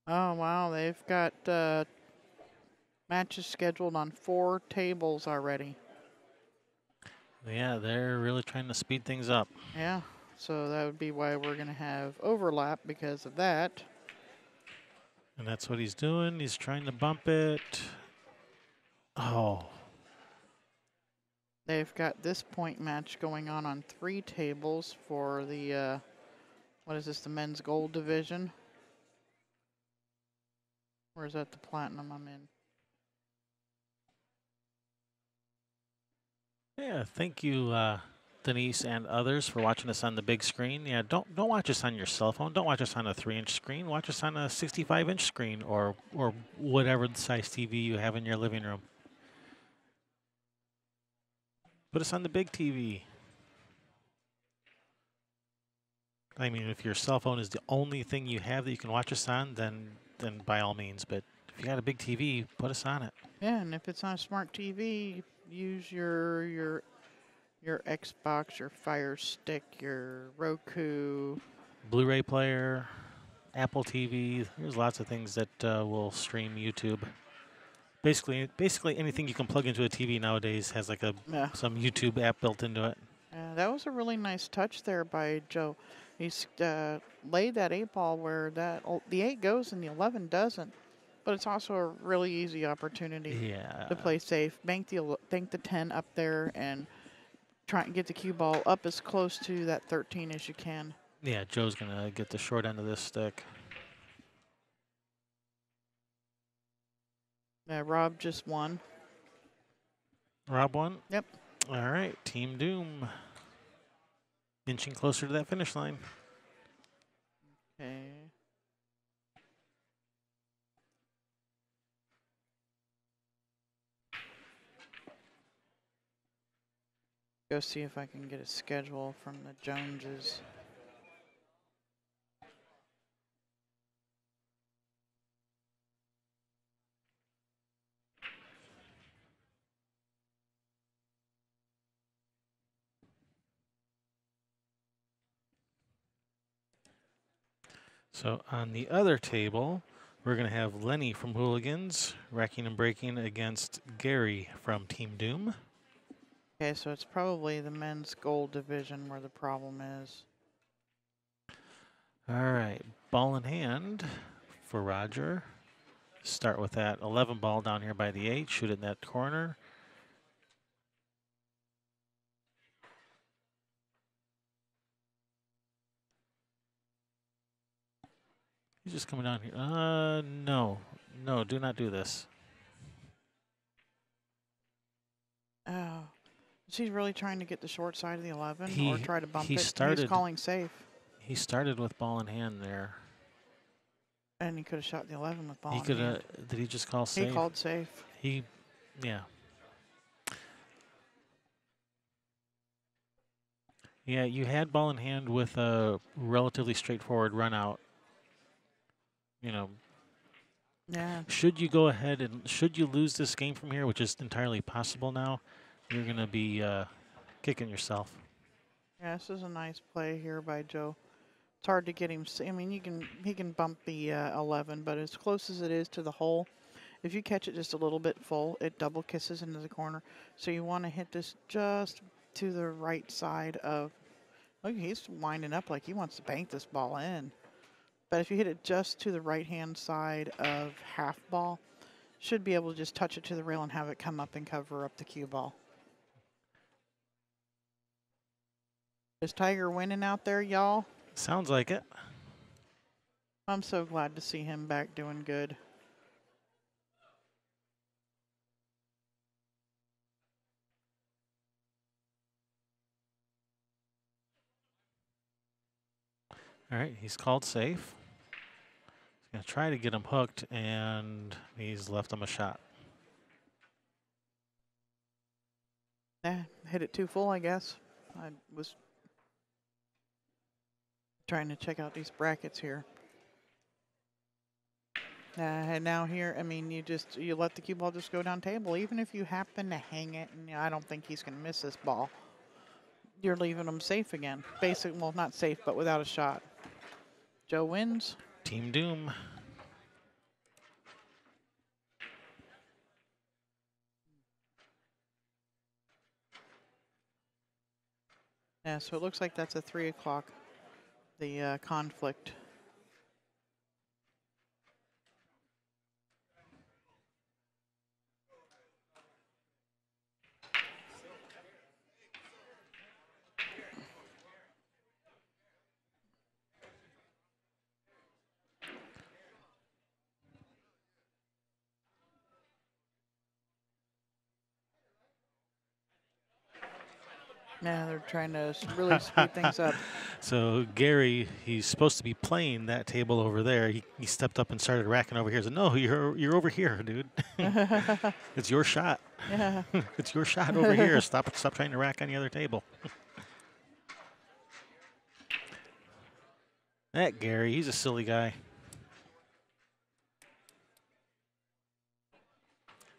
Speaker 2: Oh, wow. They've got matches scheduled on 4 tables already.
Speaker 1: Yeah, they're really trying to speed things up.
Speaker 2: Yeah, so that would be why we're going to have overlap because of that.
Speaker 1: And that's what he's doing. He's trying to bump it. Oh.
Speaker 2: They've got this point match going on 3 tables for the, what is this, the men's gold division? Or is that the platinum I'm in?
Speaker 1: Yeah, thank you, Denise and others for watching us on the big screen. Yeah, don't watch us on your cell phone. Don't watch us on a 3-inch screen. Watch us on a 65-inch screen or whatever the size TV you have in your living room. Put us on the big TV. I mean, if your cell phone is the only thing you have that you can watch us on, then by all means. But if you got a big TV, put us on it.
Speaker 2: Yeah, and if it's not a smart TV, use your Xbox, your Fire Stick, your Roku.
Speaker 1: Blu-ray player, Apple TV. There's lots of things that will stream YouTube. Basically anything you can plug into a TV nowadays has like some YouTube app built into it.
Speaker 2: That was a really nice touch there by Joe. He's laid that 8 ball where the 8 goes and the 11 doesn't. But it's also a really easy opportunity to play safe. Bank the 10 up there and try and get the cue ball up as close to that 13 as you can.
Speaker 1: Yeah, Joe's gonna get the short end of this stick.
Speaker 2: Rob just won.
Speaker 1: Rob won?
Speaker 2: Yep.
Speaker 1: All right, Team Doom. Inching closer to that finish line.
Speaker 2: Okay. Go see if I can get a schedule from the Joneses.
Speaker 1: So on the other table, we're going to have Lenny from Hooligans racking and breaking against Gary from Team Doom.
Speaker 2: Okay, so it's probably the men's gold division where the problem is.
Speaker 1: All right, ball in hand for Roger. Start with that 11 ball down here by the 8, shoot it in that corner. He's just coming down here. No, do not do this.
Speaker 2: Oh, Is he really trying to get the short side of the 11 or
Speaker 1: He
Speaker 2: try to bump
Speaker 1: he
Speaker 2: it?
Speaker 1: started
Speaker 2: He's calling safe.
Speaker 1: he started with ball in hand there.
Speaker 2: And he could have shot the 11 with ball
Speaker 1: He
Speaker 2: in
Speaker 1: could
Speaker 2: hand.
Speaker 1: have. Did he just call
Speaker 2: He
Speaker 1: safe?
Speaker 2: called safe.
Speaker 1: He, yeah. Yeah, you had ball in hand with a relatively straightforward run out. You know,
Speaker 2: Yeah.
Speaker 1: should you go ahead and should you lose this game from here, which is entirely possible now, you're going to be kicking yourself.
Speaker 2: Yeah, this is a nice play here by Joe. It's hard to get him. I mean, he can bump the 11, but as close as it is to the hole, if you catch it just a little bit full, it double kisses into the corner. So you want to hit this just to the right side of. Look, he's winding up like he wants to bank this ball in. But if you hit it just to the right-hand side of half ball, should be able to just touch it to the rail and have it come up and cover up the cue ball. Is Tiger winning out there, y'all?
Speaker 1: Sounds like it.
Speaker 2: I'm so glad to see him back doing good.
Speaker 1: All right, he's called safe. He's going to try to get him hooked, and he's left him a shot.
Speaker 2: Yeah, hit it too full, I guess. I was trying to check out these brackets here. And now here, I mean, you let the cue ball just go down table. Even if you happen to hang it, and I don't think he's going to miss this ball, you're leaving him safe again. Well, not safe, but without a shot. Joe wins.
Speaker 1: Team Doom.
Speaker 2: Yeah, so it looks like that's a 3 o'clock, the conflict. Yeah, they're trying to really speed things up.
Speaker 1: So Gary, he's supposed to be playing that table over there. He stepped up and started racking over here. He said, "No, you're over here, dude. It's your shot.
Speaker 2: Yeah.
Speaker 1: It's your shot over here. Stop trying to rack on the other table." That Gary, he's a silly guy.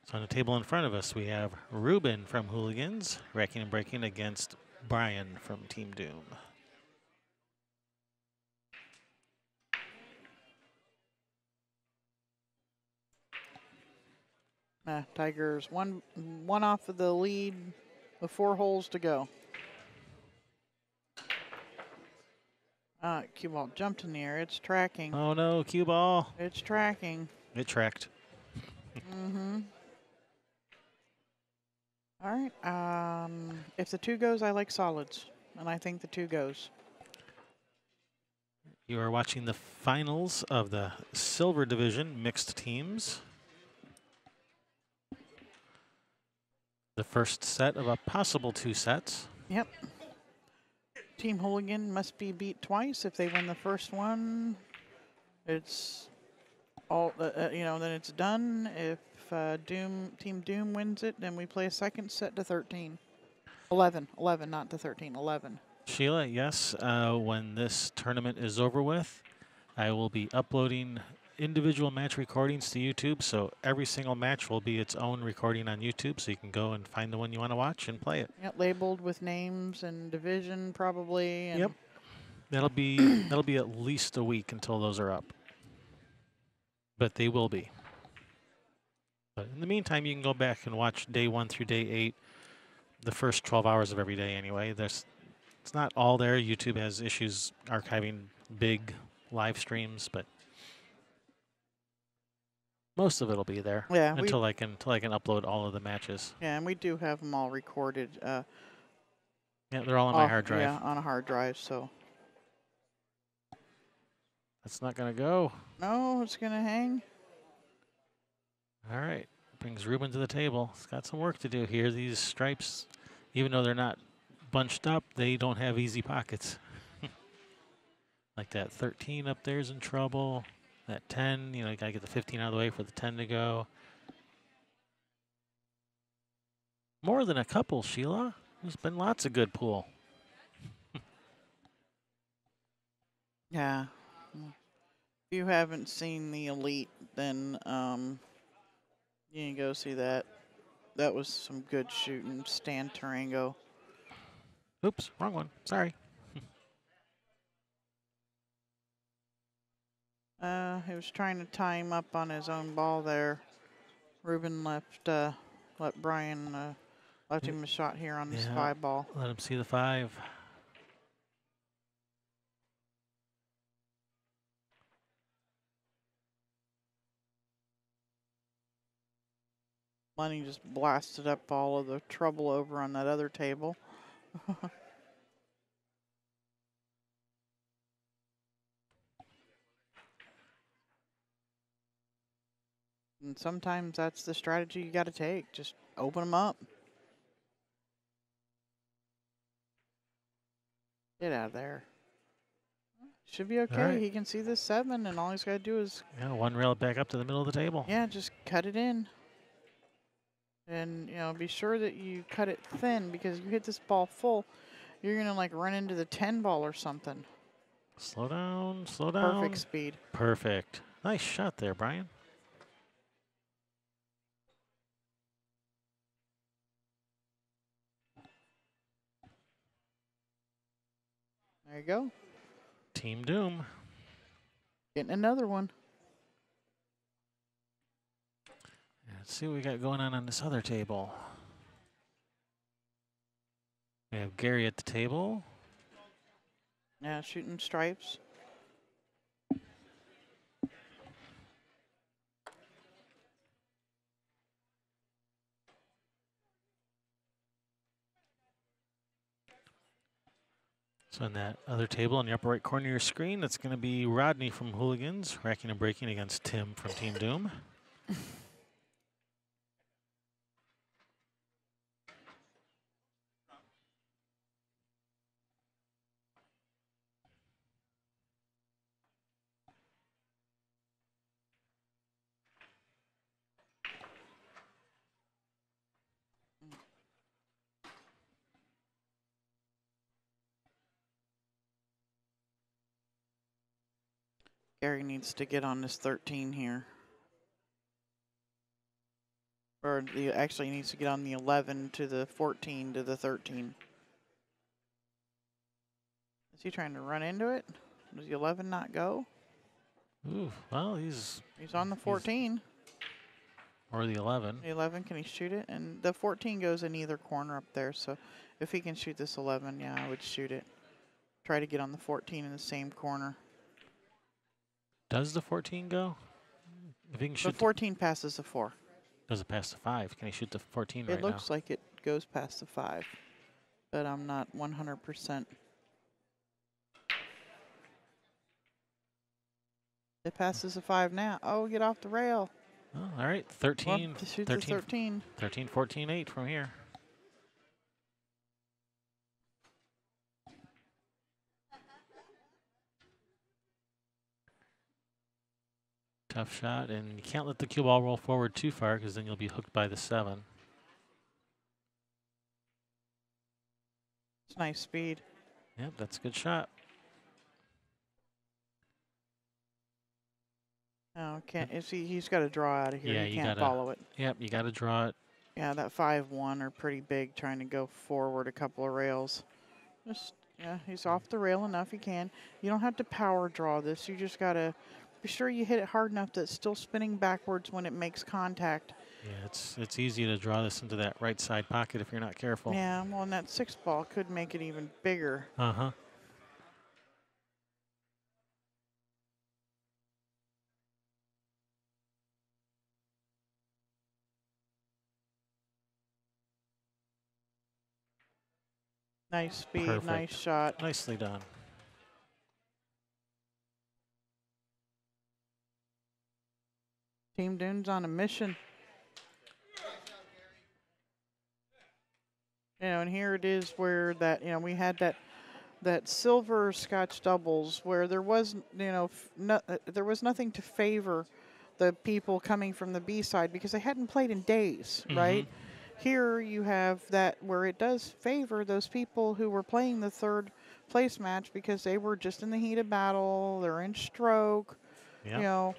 Speaker 1: So on the table in front of us, we have Ruben from Hooligans racking and breaking against Brian from Team Doom.
Speaker 2: Tigers one off of the lead with 4 holes to go. Cue ball jumped in the air. It's tracking.
Speaker 1: Oh no, cue ball.
Speaker 2: It's tracking.
Speaker 1: It tracked.
Speaker 2: Mm-hmm. All right. If the 2 goes, I like solids, and I think the 2 goes.
Speaker 1: You are watching the finals of the Silver Division mixed teams. The first set of a possible 2 sets.
Speaker 2: Yep. Team Hooligan must be beat twice. If they win the first one, it's all then it's done. If Team Doom wins it, then we play a second set to 13. 11, not to 13, 11.
Speaker 1: Sheila, yes, when this tournament is over with, I will be uploading individual match recordings to YouTube, so every single match will be its own recording on YouTube, so you can go and find the one you want to watch and play it.
Speaker 2: Yeah, labeled with names and division probably. And
Speaker 1: yep. That'll be at least a week until those are up. But they will be. But in the meantime, you can go back and watch day 1 through day 8, the first 12 hours of every day anyway. It's not all there. YouTube has issues archiving big live streams, but most of it'll be there.
Speaker 2: Yeah,
Speaker 1: until I can upload all of the matches.
Speaker 2: Yeah, and we do have them all recorded.
Speaker 1: Yeah, they're all on my hard drive.
Speaker 2: Yeah, on a hard drive. So
Speaker 1: that's not gonna go.
Speaker 2: no, it's gonna hang.
Speaker 1: All right, brings Ruben to the table. He's got some work to do here. These stripes Even though they're not bunched up, they don't have easy pockets. Like that 13 up there is in trouble. That 10, you got to get the 15 out of the way for the 10 to go. More than a couple, Sheila. There's been lots of good pool.
Speaker 2: Yeah. If you haven't seen the Elite, then you can go see that. That was some good shooting. Stan Tarango.
Speaker 1: Oops, wrong one. Sorry.
Speaker 2: He was trying to tie him up on his own ball there. Ruben let Brian left him a shot here on this 5 ball.
Speaker 1: Let him see the 5.
Speaker 2: Lenny just blasted up all of the trouble over on that other table. And sometimes that's the strategy you got to take. Just open them up. Get out of there. Should be okay.
Speaker 1: Right.
Speaker 2: He can see the 7, and all he's got to do is...
Speaker 1: Yeah, one rail back up to the middle of the table.
Speaker 2: Yeah, just cut it in. And, be sure that you cut it thin, because if you hit this ball full, you're going to, like, run into the 10 ball or something.
Speaker 1: Slow down, slow down.
Speaker 2: Perfect speed.
Speaker 1: Perfect. Nice shot there, Brian.
Speaker 2: There you go.
Speaker 1: Team Doom.
Speaker 2: Getting another one.
Speaker 1: Let's see what we got going on this other table. We have Gary at the table.
Speaker 2: Yeah, shooting stripes.
Speaker 1: So on that other table in the upper right corner of your screen, that's going to be Rodney from Hooligans, racking and breaking against Tim from Team Doom.
Speaker 2: Gary needs to get on this 13 here. Or actually needs to get on the 11 to the 14 to the 13. Is he trying to run into it? Does the 11 not go?
Speaker 1: Ooh, well, he's
Speaker 2: on the 14.
Speaker 1: Or the 11.
Speaker 2: The 11, can he shoot it? And the 14 goes in either corner up there, so if he can shoot this 11, yeah, I would shoot it. Try to get on the 14 in the same corner.
Speaker 1: Does the 14 go? If he can shoot
Speaker 2: The 14 passes the 4.
Speaker 1: Does it pass the 5? Can he shoot the 14 right now?
Speaker 2: It looks like it goes past the 5, but I'm not 100%. It passes the 5 now. Oh, get off the rail.
Speaker 1: Oh, all right, 13,
Speaker 2: To shoot
Speaker 1: 13,
Speaker 2: the 13.
Speaker 1: 13, 14, 8 from here. Tough shot, and you can't let the cue ball roll forward too far because then you'll be hooked by the 7.
Speaker 2: It's nice speed.
Speaker 1: Yep, that's a good shot.
Speaker 2: Oh, can't. He's got to draw out of here.
Speaker 1: Yeah,
Speaker 2: he
Speaker 1: you
Speaker 2: can't
Speaker 1: gotta
Speaker 2: follow it.
Speaker 1: Yep, you got to draw it.
Speaker 2: Yeah, that 5-1 are pretty big, trying to go forward a couple of rails. Yeah, he's off the rail enough he can. You don't have to power draw this. You just got to be sure you hit it hard enough that it's still spinning backwards when it makes contact.
Speaker 1: Yeah, it's easy to draw this into that right side pocket if you're not careful.
Speaker 2: Yeah, well, and that 6 ball could make it even bigger.
Speaker 1: Uh-huh.
Speaker 2: Nice speed,
Speaker 1: Perfect.
Speaker 2: nice shot.
Speaker 1: Nicely done.
Speaker 2: Team Doom's on a mission. And here it is where that, we had that silver Scotch doubles where there was, there was nothing to favor the people coming from the B side because they hadn't played in days, right? Here you have that where it does favor those people who were playing the third place match because they were just in the heat of battle, they're in stroke,
Speaker 1: Yep.
Speaker 2: you know,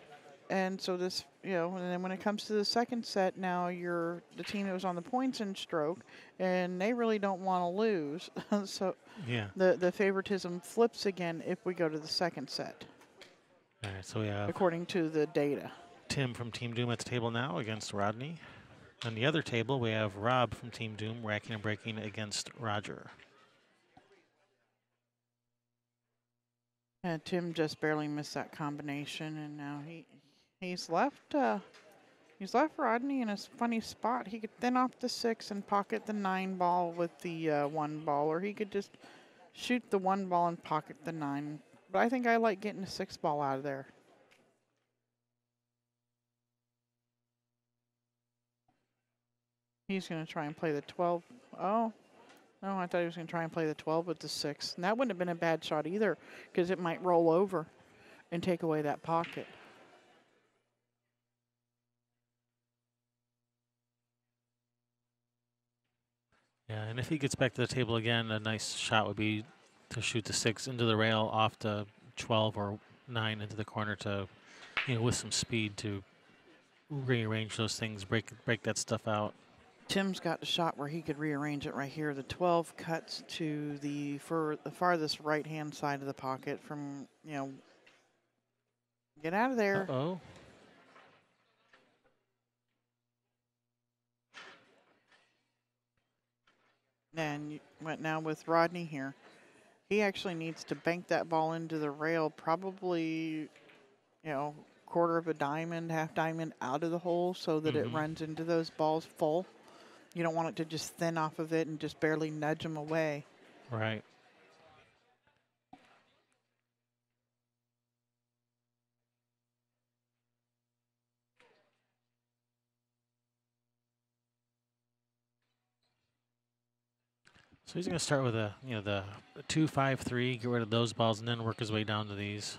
Speaker 2: and so this, and then when it comes to the second set, now you're the team that was on the points in stroke, and they really don't want to lose. So
Speaker 1: Yeah.
Speaker 2: the favoritism flips again if we go to the second set,
Speaker 1: All right, so we have
Speaker 2: according to the data.
Speaker 1: Tim from Team Doom at the table now against Rodney. On the other table, we have Rob from Team Doom racking and breaking against Roger.
Speaker 2: And Tim just barely missed that combination, and now he's left Rodney in a funny spot. He could thin off the 6 and pocket the 9 ball with the 1 ball, or he could just shoot the 1 ball and pocket the 9. But I think I like getting the 6 ball out of there. He's going to try and play the 12. Oh, no, I thought he was going to try and play the 12 with the 6. And that wouldn't have been a bad shot either, because it might roll over and take away that pocket.
Speaker 1: Yeah, and if he gets back to the table again, a nice shot would be to shoot the 6 into the rail off the 12 or 9 into the corner to, with some speed to rearrange those things, break that stuff out.
Speaker 2: Tim's got the shot where he could rearrange it right here. The 12 cuts to the farthest right-hand side of the pocket from, get out of there.
Speaker 1: Uh-oh.
Speaker 2: And now with Rodney here, he actually needs to bank that ball into the rail, probably, quarter of a diamond, half diamond out of the hole so that it runs into those balls full. You don't want it to just thin off of it and just barely nudge them away.
Speaker 1: Right. So he's going to start with the 2, 5, 3, get rid of those balls, and then work his way down to these.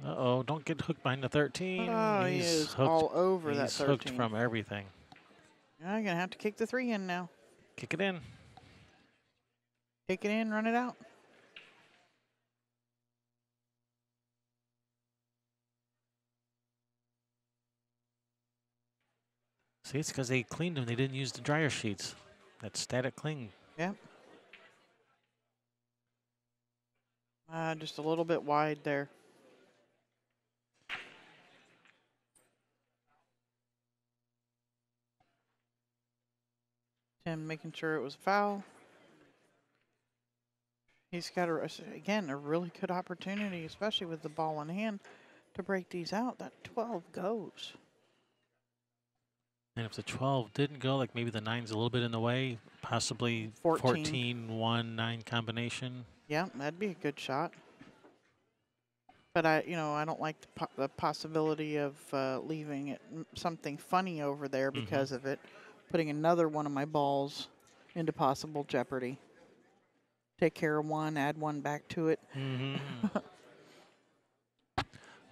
Speaker 1: Uh-oh, don't get hooked behind the 13.
Speaker 2: Oh,
Speaker 1: he's
Speaker 2: he is
Speaker 1: hooked,
Speaker 2: all over that 13.
Speaker 1: He's hooked from everything.
Speaker 2: I'm going to have to kick the 3 in now.
Speaker 1: Kick it in.
Speaker 2: Kick it in, run it out.
Speaker 1: See, it's because they cleaned them. They didn't use the dryer sheets. That static cling.
Speaker 2: Yep. Just a little bit wide there. Tim making sure it was a foul. He's got, again, a really good opportunity, especially with the ball in hand, to break these out. That 12 goes.
Speaker 1: And if the 12 didn't go, like maybe the 9's a little bit in the way, possibly 14, 1, 9 combination.
Speaker 2: Yeah, that'd be a good shot. But I don't like the possibility of leaving it something funny over there because of it, putting another one of my balls into possible jeopardy. Take care of one, add one back to it.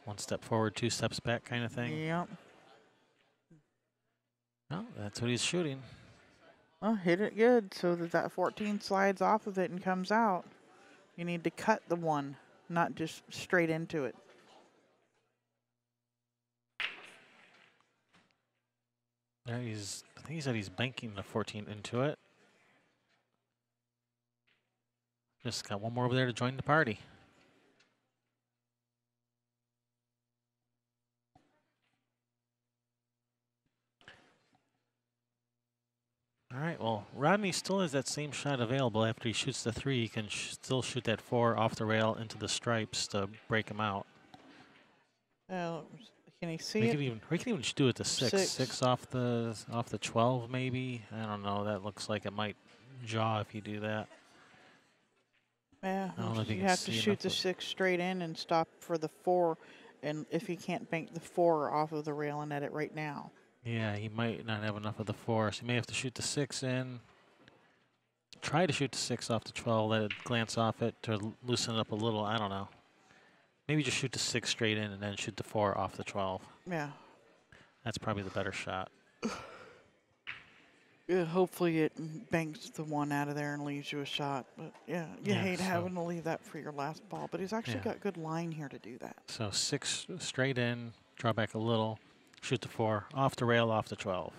Speaker 1: One step forward, 2 steps back kind of thing.
Speaker 2: Yep.
Speaker 1: No, that's what he's shooting.
Speaker 2: Well, hit it good so that 14 slides off of it and comes out. You need to cut the 1, not just straight into it.
Speaker 1: There I think he said he's banking the 14 into it. Just got one more over there to join the party. All right, well, Rodney still has that same shot available. After he shoots the 3, he can still shoot that 4 off the rail into the stripes to break him out.
Speaker 2: Can he see
Speaker 1: he
Speaker 2: it?
Speaker 1: He can even do it to 6. 6 off the 12, maybe. I don't know. That looks like it might jaw if you do that.
Speaker 2: Yeah,
Speaker 1: I don't know if
Speaker 2: you
Speaker 1: can
Speaker 2: have to shoot the 6 straight in and stop for the 4 and if he can't bank the 4 off of the rail and net it right now.
Speaker 1: Yeah, he might not have enough of the 4, so he may have to shoot the 6 in. Try to shoot the 6 off the 12, let it glance off it to loosen it up a little. I don't know. Maybe just shoot the 6 straight in and then shoot the 4 off the 12.
Speaker 2: Yeah.
Speaker 1: That's probably the better shot.
Speaker 2: Yeah, hopefully it banks the 1 out of there and leaves you a shot. But yeah, you hate having to leave that for your last ball. But he's actually got good line here to do that.
Speaker 1: So 6 straight in, draw back a little, shoot the 4 off the rail, off the 12.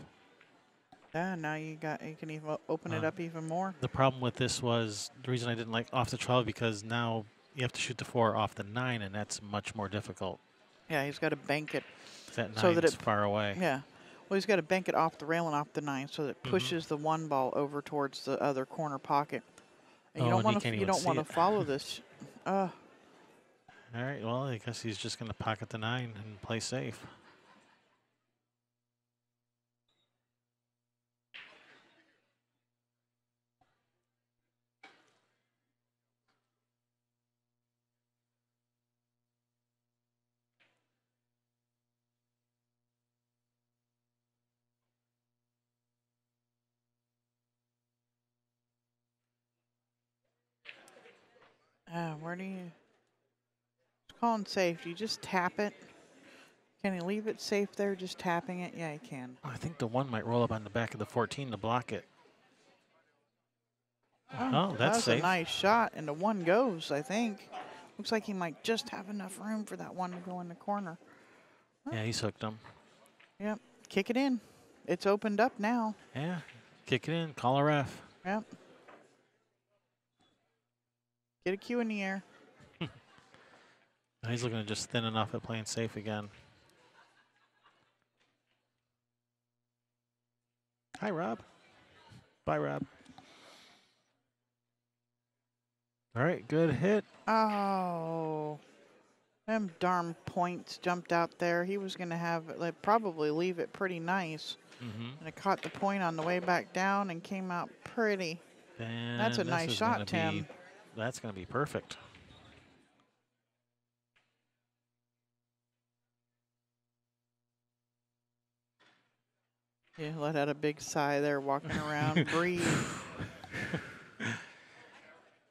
Speaker 2: Yeah, now you can even open it up even more.
Speaker 1: The problem with this was the reason I didn't like off the 12 because now you have to shoot the 4 off the 9, and that's much more difficult.
Speaker 2: Yeah, he's got to bank it
Speaker 1: That 9
Speaker 2: so that
Speaker 1: is far away.
Speaker 2: Yeah. Well, he's got to bank it off the rail and off the 9 so that it pushes the 1 ball over towards the other corner pocket. And you don't want to follow this.
Speaker 1: All right. Well, I guess he's just going to pocket the 9 and play safe.
Speaker 2: Where do you? It's calling safe. Do you just tap it? Can he leave it safe there, just tapping it? Yeah, he can.
Speaker 1: I think the 1 might roll up on the back of the 14 to block it. Oh, that's safe.
Speaker 2: A nice shot, and the 1 goes, I think. Looks like he might just have enough room for that 1 to go in the corner.
Speaker 1: Yeah, he's hooked him.
Speaker 2: Yep. Kick it in. It's opened up now.
Speaker 1: Yeah. Kick it in. Call a ref.
Speaker 2: Yep. Get a cue in the air.
Speaker 1: He's looking to just thin enough at playing safe again. Hi, Rob. Bye, Rob. All right, good hit.
Speaker 2: Oh. Them darn points jumped out there. He was going to have probably leave it pretty nice. And it caught the point on the way back down and came out pretty.
Speaker 1: And
Speaker 2: that's a nice shot, Tim.
Speaker 1: That's going to be perfect.
Speaker 2: Yeah, let out a big sigh there, walking around. Breathe.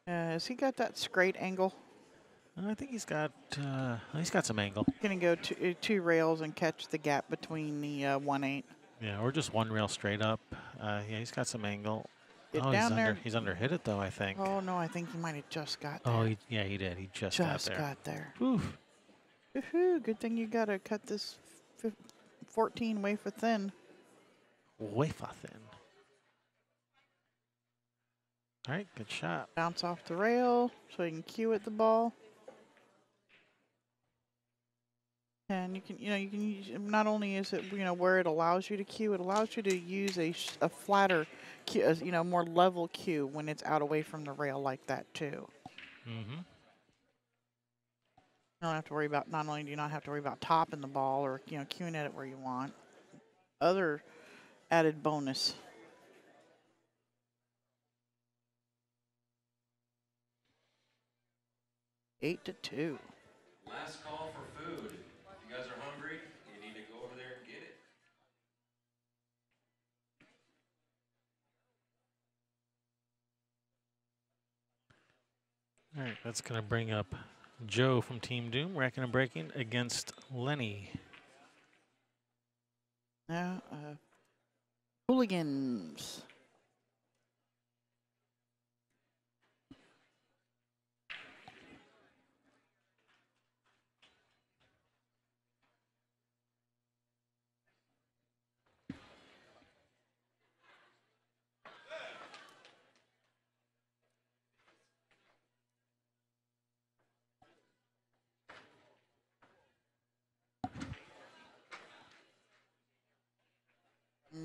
Speaker 2: Has he got that straight angle?
Speaker 1: I think he's got some angle.
Speaker 2: Going to go 2 rails and catch the gap between the 1/8.
Speaker 1: Yeah, or just 1 rail straight up. Yeah, he's got some angle.
Speaker 2: Get down there.
Speaker 1: He's under hit it though, I think.
Speaker 2: Oh no, I think he might have just got there.
Speaker 1: Oh, he did. He just got
Speaker 2: there.
Speaker 1: Oof.
Speaker 2: Woohoo! Good thing you got to cut this 14 wafer thin.
Speaker 1: Wafer thin. All right, good shot.
Speaker 2: Bounce off the rail so you can cue at the ball. And you can use, not only is it, where it allows you to cue, it allows you to use a flatter cue, more level cue when it's out away from the rail like that too. You don't have to worry about, not only do you not have to worry about topping the ball or, cueing at it where you want. Other added bonus. Eight to 2.
Speaker 3: Last call for food. If you guys are hungry, you need to go over there and get it.
Speaker 1: All right, that's going to bring up Joe from Team Doom, racking and breaking against Lenny.
Speaker 2: Now, Hooligans.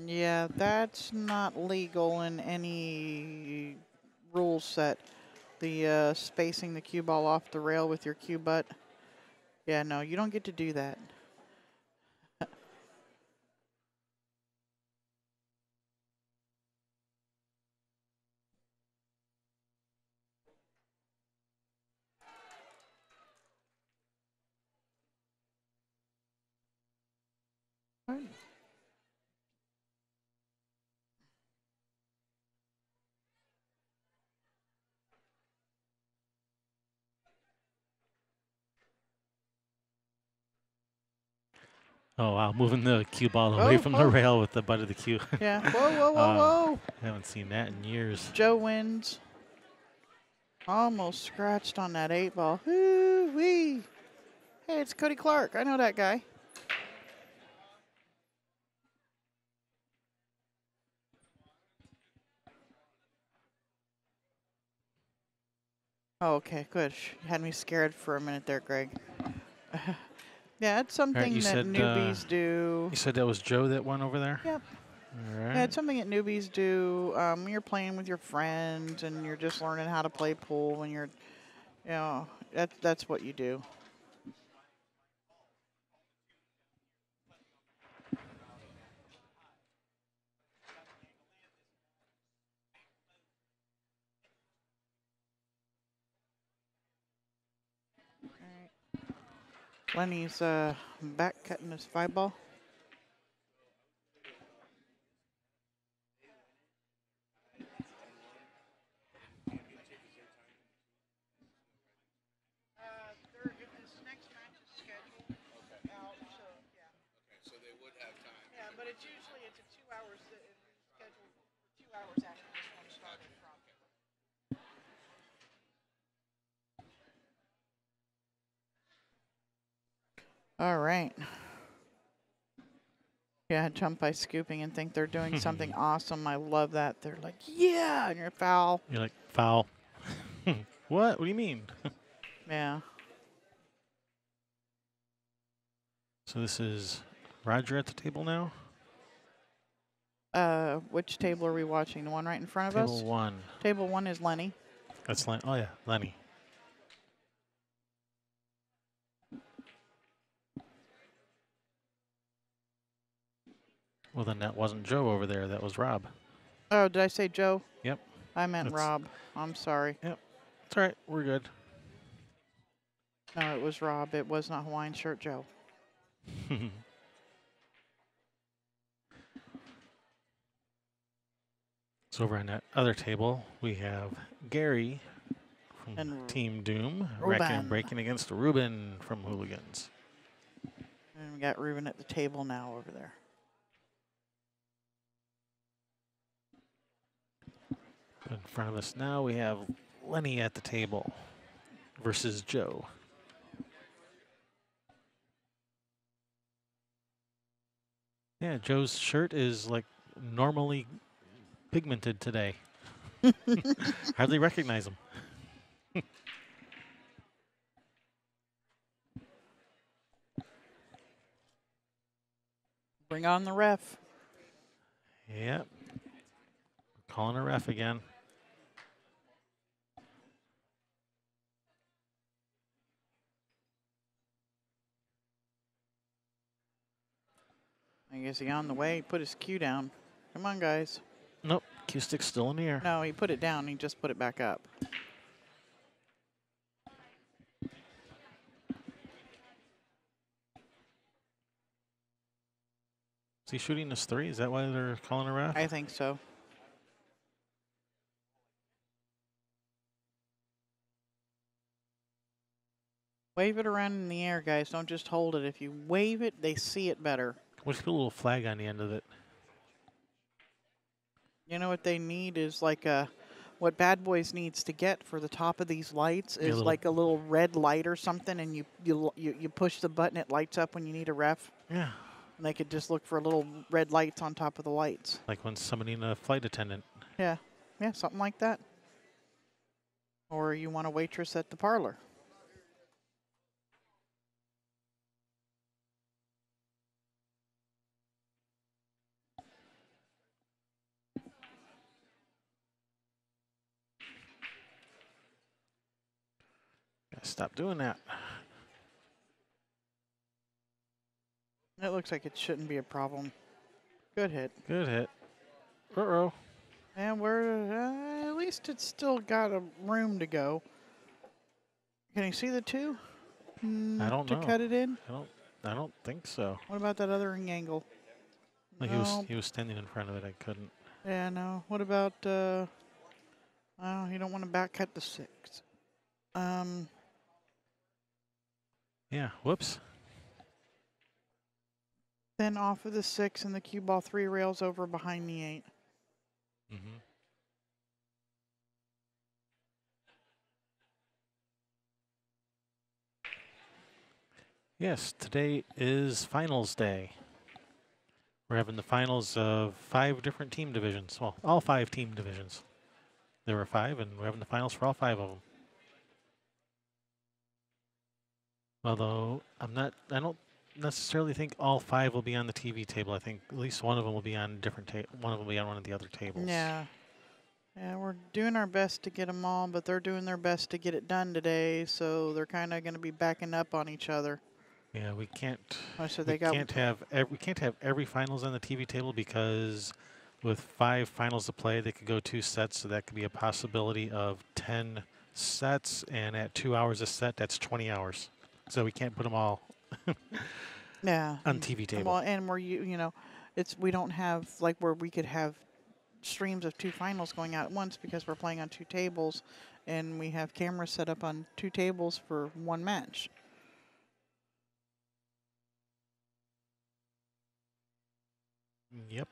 Speaker 2: Yeah, that's not legal in any rule set. The spacing the cue ball off the rail with your cue butt. Yeah, no, you don't get to do that. Right.
Speaker 1: Oh, wow. Moving the cue ball away from the
Speaker 2: oh.
Speaker 1: rail with the butt of the cue.
Speaker 2: Yeah. Whoa, whoa, whoa, whoa.
Speaker 1: I haven't seen that in years.
Speaker 2: Joe wins. Almost scratched on that 8-ball. Woo-wee. Hey, it's Cody Clark. I know that guy. Oh, okay, good. You had me scared for a minute there, Greg. Yeah, it's
Speaker 1: All right,
Speaker 2: something
Speaker 1: you
Speaker 2: that
Speaker 1: said,
Speaker 2: newbies do.
Speaker 1: You said that was Joe that went over there?
Speaker 2: Yep.
Speaker 1: All right.
Speaker 2: Yeah, it's something that newbies do. You're playing with your friends and you're just learning how to play pool when you're, that's what you do. Lenny's back cutting his 5-ball. But it's usually it's a 2 hours scheduled 2 hours after this one started from. All right. Yeah, jump by scooping and think they're doing something awesome. I love that. They're like, yeah, and you're foul.
Speaker 1: You're like, foul. What? What do you mean?
Speaker 2: Yeah.
Speaker 1: So this is Roger at the table now?
Speaker 2: Which table are we watching? The one right in front of us?
Speaker 1: Table 1.
Speaker 2: Table 1 is Lenny.
Speaker 1: That's Lenny. Oh, yeah, Lenny. Well, then that wasn't Joe over there. That was Rob.
Speaker 2: Oh, did I say Joe?
Speaker 1: Yep.
Speaker 2: I meant Rob. I'm sorry.
Speaker 1: Yep. It's all right. We're good.
Speaker 2: No, it was Rob. It was not Hawaiian Shirt Joe.
Speaker 1: So over on that other table, we have Gary from
Speaker 2: And
Speaker 1: Team Doom,
Speaker 2: Ruben.
Speaker 1: breaking against Ruben from Hooligans.
Speaker 2: And we got Ruben at the table now over there.
Speaker 1: In front of us now, we have Lenny at the table versus Joe. Yeah, Joe's shirt is like normally pigmented today. Hardly recognize him.
Speaker 2: Bring on the ref.
Speaker 1: Yep. Calling a ref again.
Speaker 2: I guess he on the way. He put his cue down. Come on, guys.
Speaker 1: Nope, cue stick's still in the air.
Speaker 2: No, he put it down. He just put it back up.
Speaker 1: Is he shooting this 3? Is that why they're calling a ref?
Speaker 2: I think so. Wave it around in the air, guys. Don't just hold it. If you wave it, they see it better.
Speaker 1: We'll just put a little flag on the end of it.
Speaker 2: You know what they need is like what Bad Boys needs to get for the top of these lights is like a little red light or something, and you push the button, it lights up when you need a ref.
Speaker 1: Yeah.
Speaker 2: And they could just look for little red lights on top of the lights.
Speaker 1: Like when somebody in a flight attendant.
Speaker 2: Yeah, something like that. Or you want a waitress at the parlor.
Speaker 1: Stop doing that.
Speaker 2: It looks like it shouldn't be a problem. Good hit.
Speaker 1: Good hit. Uh-oh.
Speaker 2: And we're, at least it's still got a room to go. Can you see the 2?
Speaker 1: I don't know.
Speaker 2: To cut it in?
Speaker 1: I don't think so.
Speaker 2: What about that other angle?
Speaker 1: Like
Speaker 2: No.
Speaker 1: he was standing in front of it. I couldn't.
Speaker 2: Yeah, no. What about, oh, you don't want to back cut the 6.
Speaker 1: Yeah. Whoops.
Speaker 2: Then off of the 6 and the cue ball 3 rails over behind the 8.
Speaker 1: Mm-hmm. Yes, today is finals day. We're having the finals of 5 different team divisions. Well, all 5 team divisions. There were 5, and we're having the finals for all 5 of them. Although I don't necessarily think all 5 will be on the TV table. I think at least one of them will be on a different one of them will be on one of the other tables.
Speaker 2: Yeah. Yeah, we're doing our best to get them all, but they're doing their best to get it done today, so they're kind of going to be backing up on each other.
Speaker 1: Yeah, we can't.
Speaker 2: So
Speaker 1: we can't have every finals on the TV table because with 5 finals to play, they could go 2 sets, so that could be a possibility of 10 sets, and at 2 hours a set, that's 20 hours. So we can't put them all
Speaker 2: yeah
Speaker 1: on TV table.
Speaker 2: Well, and we're we don't have like where we could have streams of 2 finals going out at once because we're playing on 2 tables, and we have cameras set up on 2 tables for 1 match.
Speaker 1: Yep.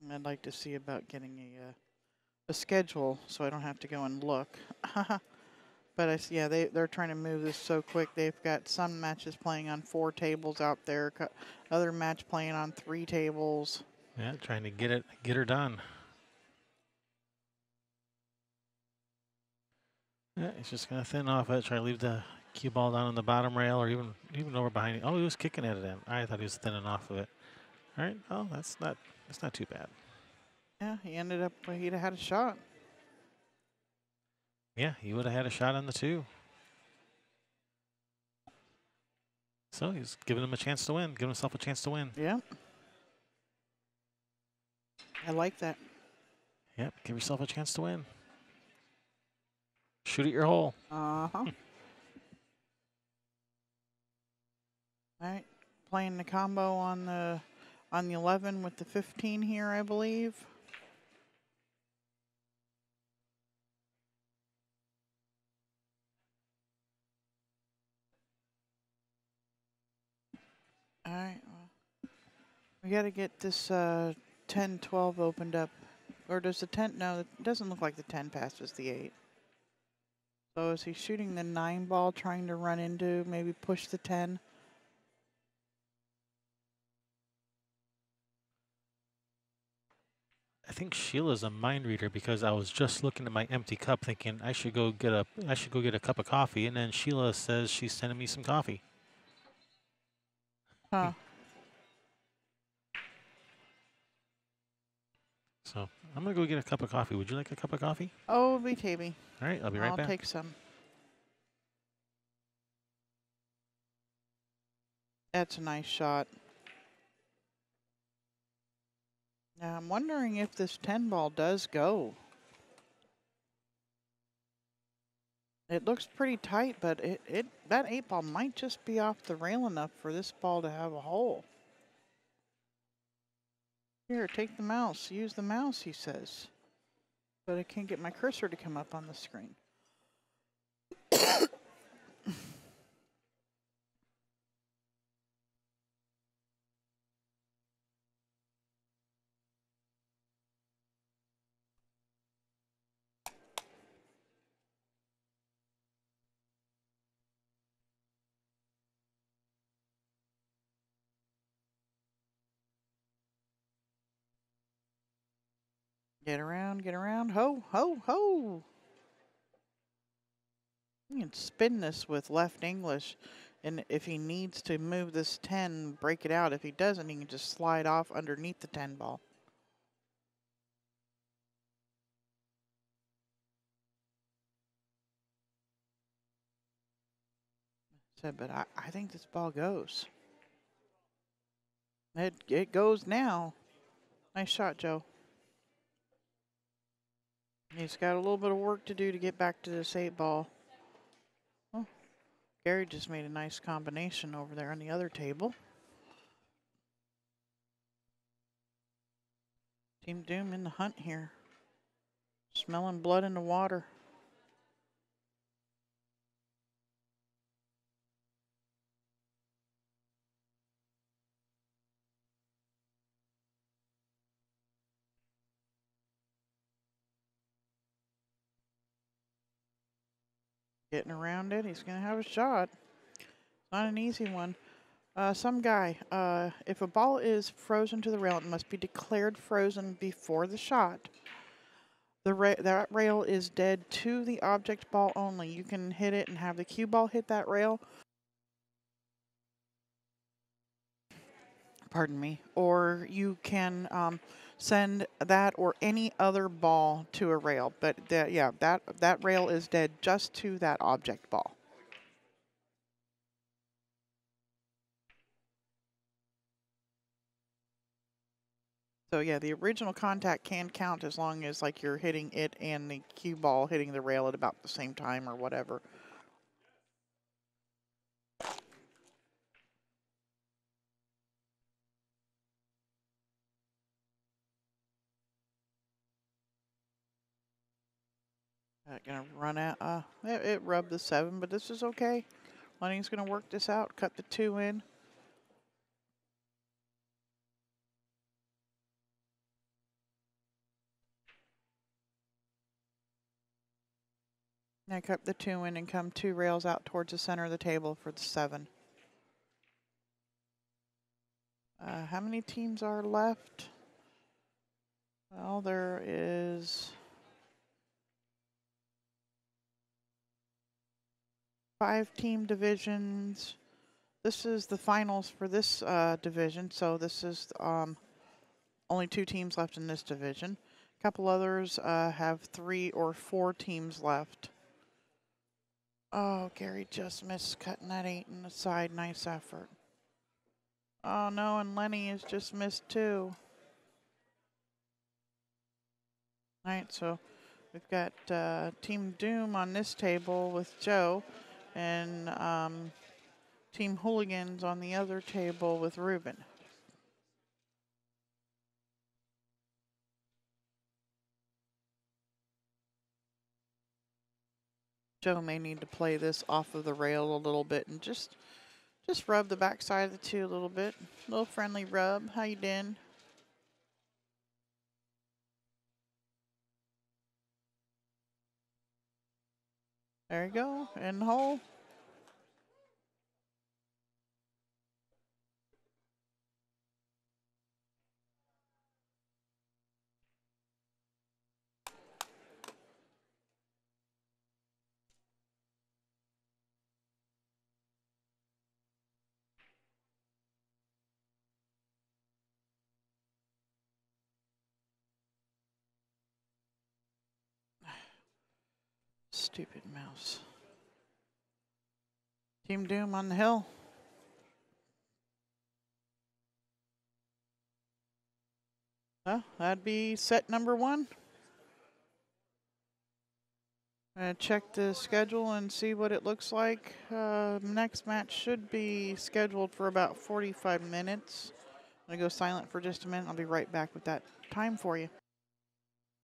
Speaker 2: And I'd like to see about getting a schedule so I don't have to go and look. But yeah, they're trying to move this so quick. They've got some matches playing on 4 tables out there, other match playing on 3 tables.
Speaker 1: Yeah, trying to get her done. Yeah, he's just gonna thin off it. Try to leave the cue ball down on the bottom rail, or even over behind it. Oh, he was kicking at it. I thought he was thinning off of it. All right. Oh, that's not too bad.
Speaker 2: Yeah, he'd have had a shot.
Speaker 1: Yeah, he would have had a shot on the 2. So he's giving him a chance to win, giving himself a chance to win.
Speaker 2: Yeah. I like that.
Speaker 1: Yep, give yourself a chance to win. Shoot at your hole.
Speaker 2: Uh-huh. All right. Playing the combo on the 11 with the 15 here, I believe. All right. Well, we got to get this 10-12 opened up. Or does the 10? No, it doesn't look like the 10 passes the 8. So is he shooting the 9 ball, trying to run into, maybe push the 10?
Speaker 1: I think Sheila's a mind reader because I was just looking at my empty cup thinking I should go get a cup of coffee, and then Sheila says she's sending me some coffee.
Speaker 2: Huh.
Speaker 1: So I'm gonna go get a cup of coffee. Would you like a cup of coffee?
Speaker 2: Oh, maybe.
Speaker 1: All right, I'll be right back.
Speaker 2: I'll take some. That's a nice shot. Now I'm wondering if this 10 ball does go. It looks pretty tight, but that 8 ball might just be off the rail enough for this ball to have a hole. Here, take the mouse. Use the mouse, he says. But I can't get my cursor to come up on the screen. Get around. Ho, ho, ho. You can spin this with left English, and if he needs to move this 10, break it out. If he doesn't, he can just slide off underneath the 10 ball. But I think this ball goes. It goes now. Nice shot, Joe. He's got a little bit of work to do to get back to this 8-ball. Oh, Gary just made a nice combination over there on the other table. Team Doom in the hunt here. Smelling blood in the water. Getting around it. He's going to have a shot. Not an easy one. Some guy, if a ball is frozen to the rail, it must be declared frozen before the shot. That rail is dead to the object ball only. You can hit it and have the cue ball hit that rail. Pardon me. Or you can send that or any other ball to a rail. But that rail is dead just to that object ball. So yeah, the original contact can count as long as like you're hitting it and the cue ball hitting the rail at about the same time or whatever. Gonna run out. It rubbed the 7, but this is okay. Lenny's gonna work this out. Cut the 2 in. I cut the 2 in and come 2 rails out towards the center of the table for the 7. How many teams are left? Well, there is 5 team divisions. This is the finals for this division, so this is only 2 teams left in this division. A couple others have 3 or 4 teams left. Oh, Gary just missed cutting that 8 in the side. Nice effort. Oh no, and Lenny has just missed 2. All right, so we've got Team Doom on this table with Joe, and Team Hooligans on the other table with Ruben. Joe may need to play this off of the rail a little bit and just rub the backside of the 2 a little bit. A little friendly rub. How you doing? There you go. In the hole. Stupid mouse. Team Doom on the hill. Well, that'd be set number 1. Check the schedule and see what it looks like. Next match should be scheduled for about 45 minutes. I'm going to go silent for just a minute. I'll be right back with that time for you.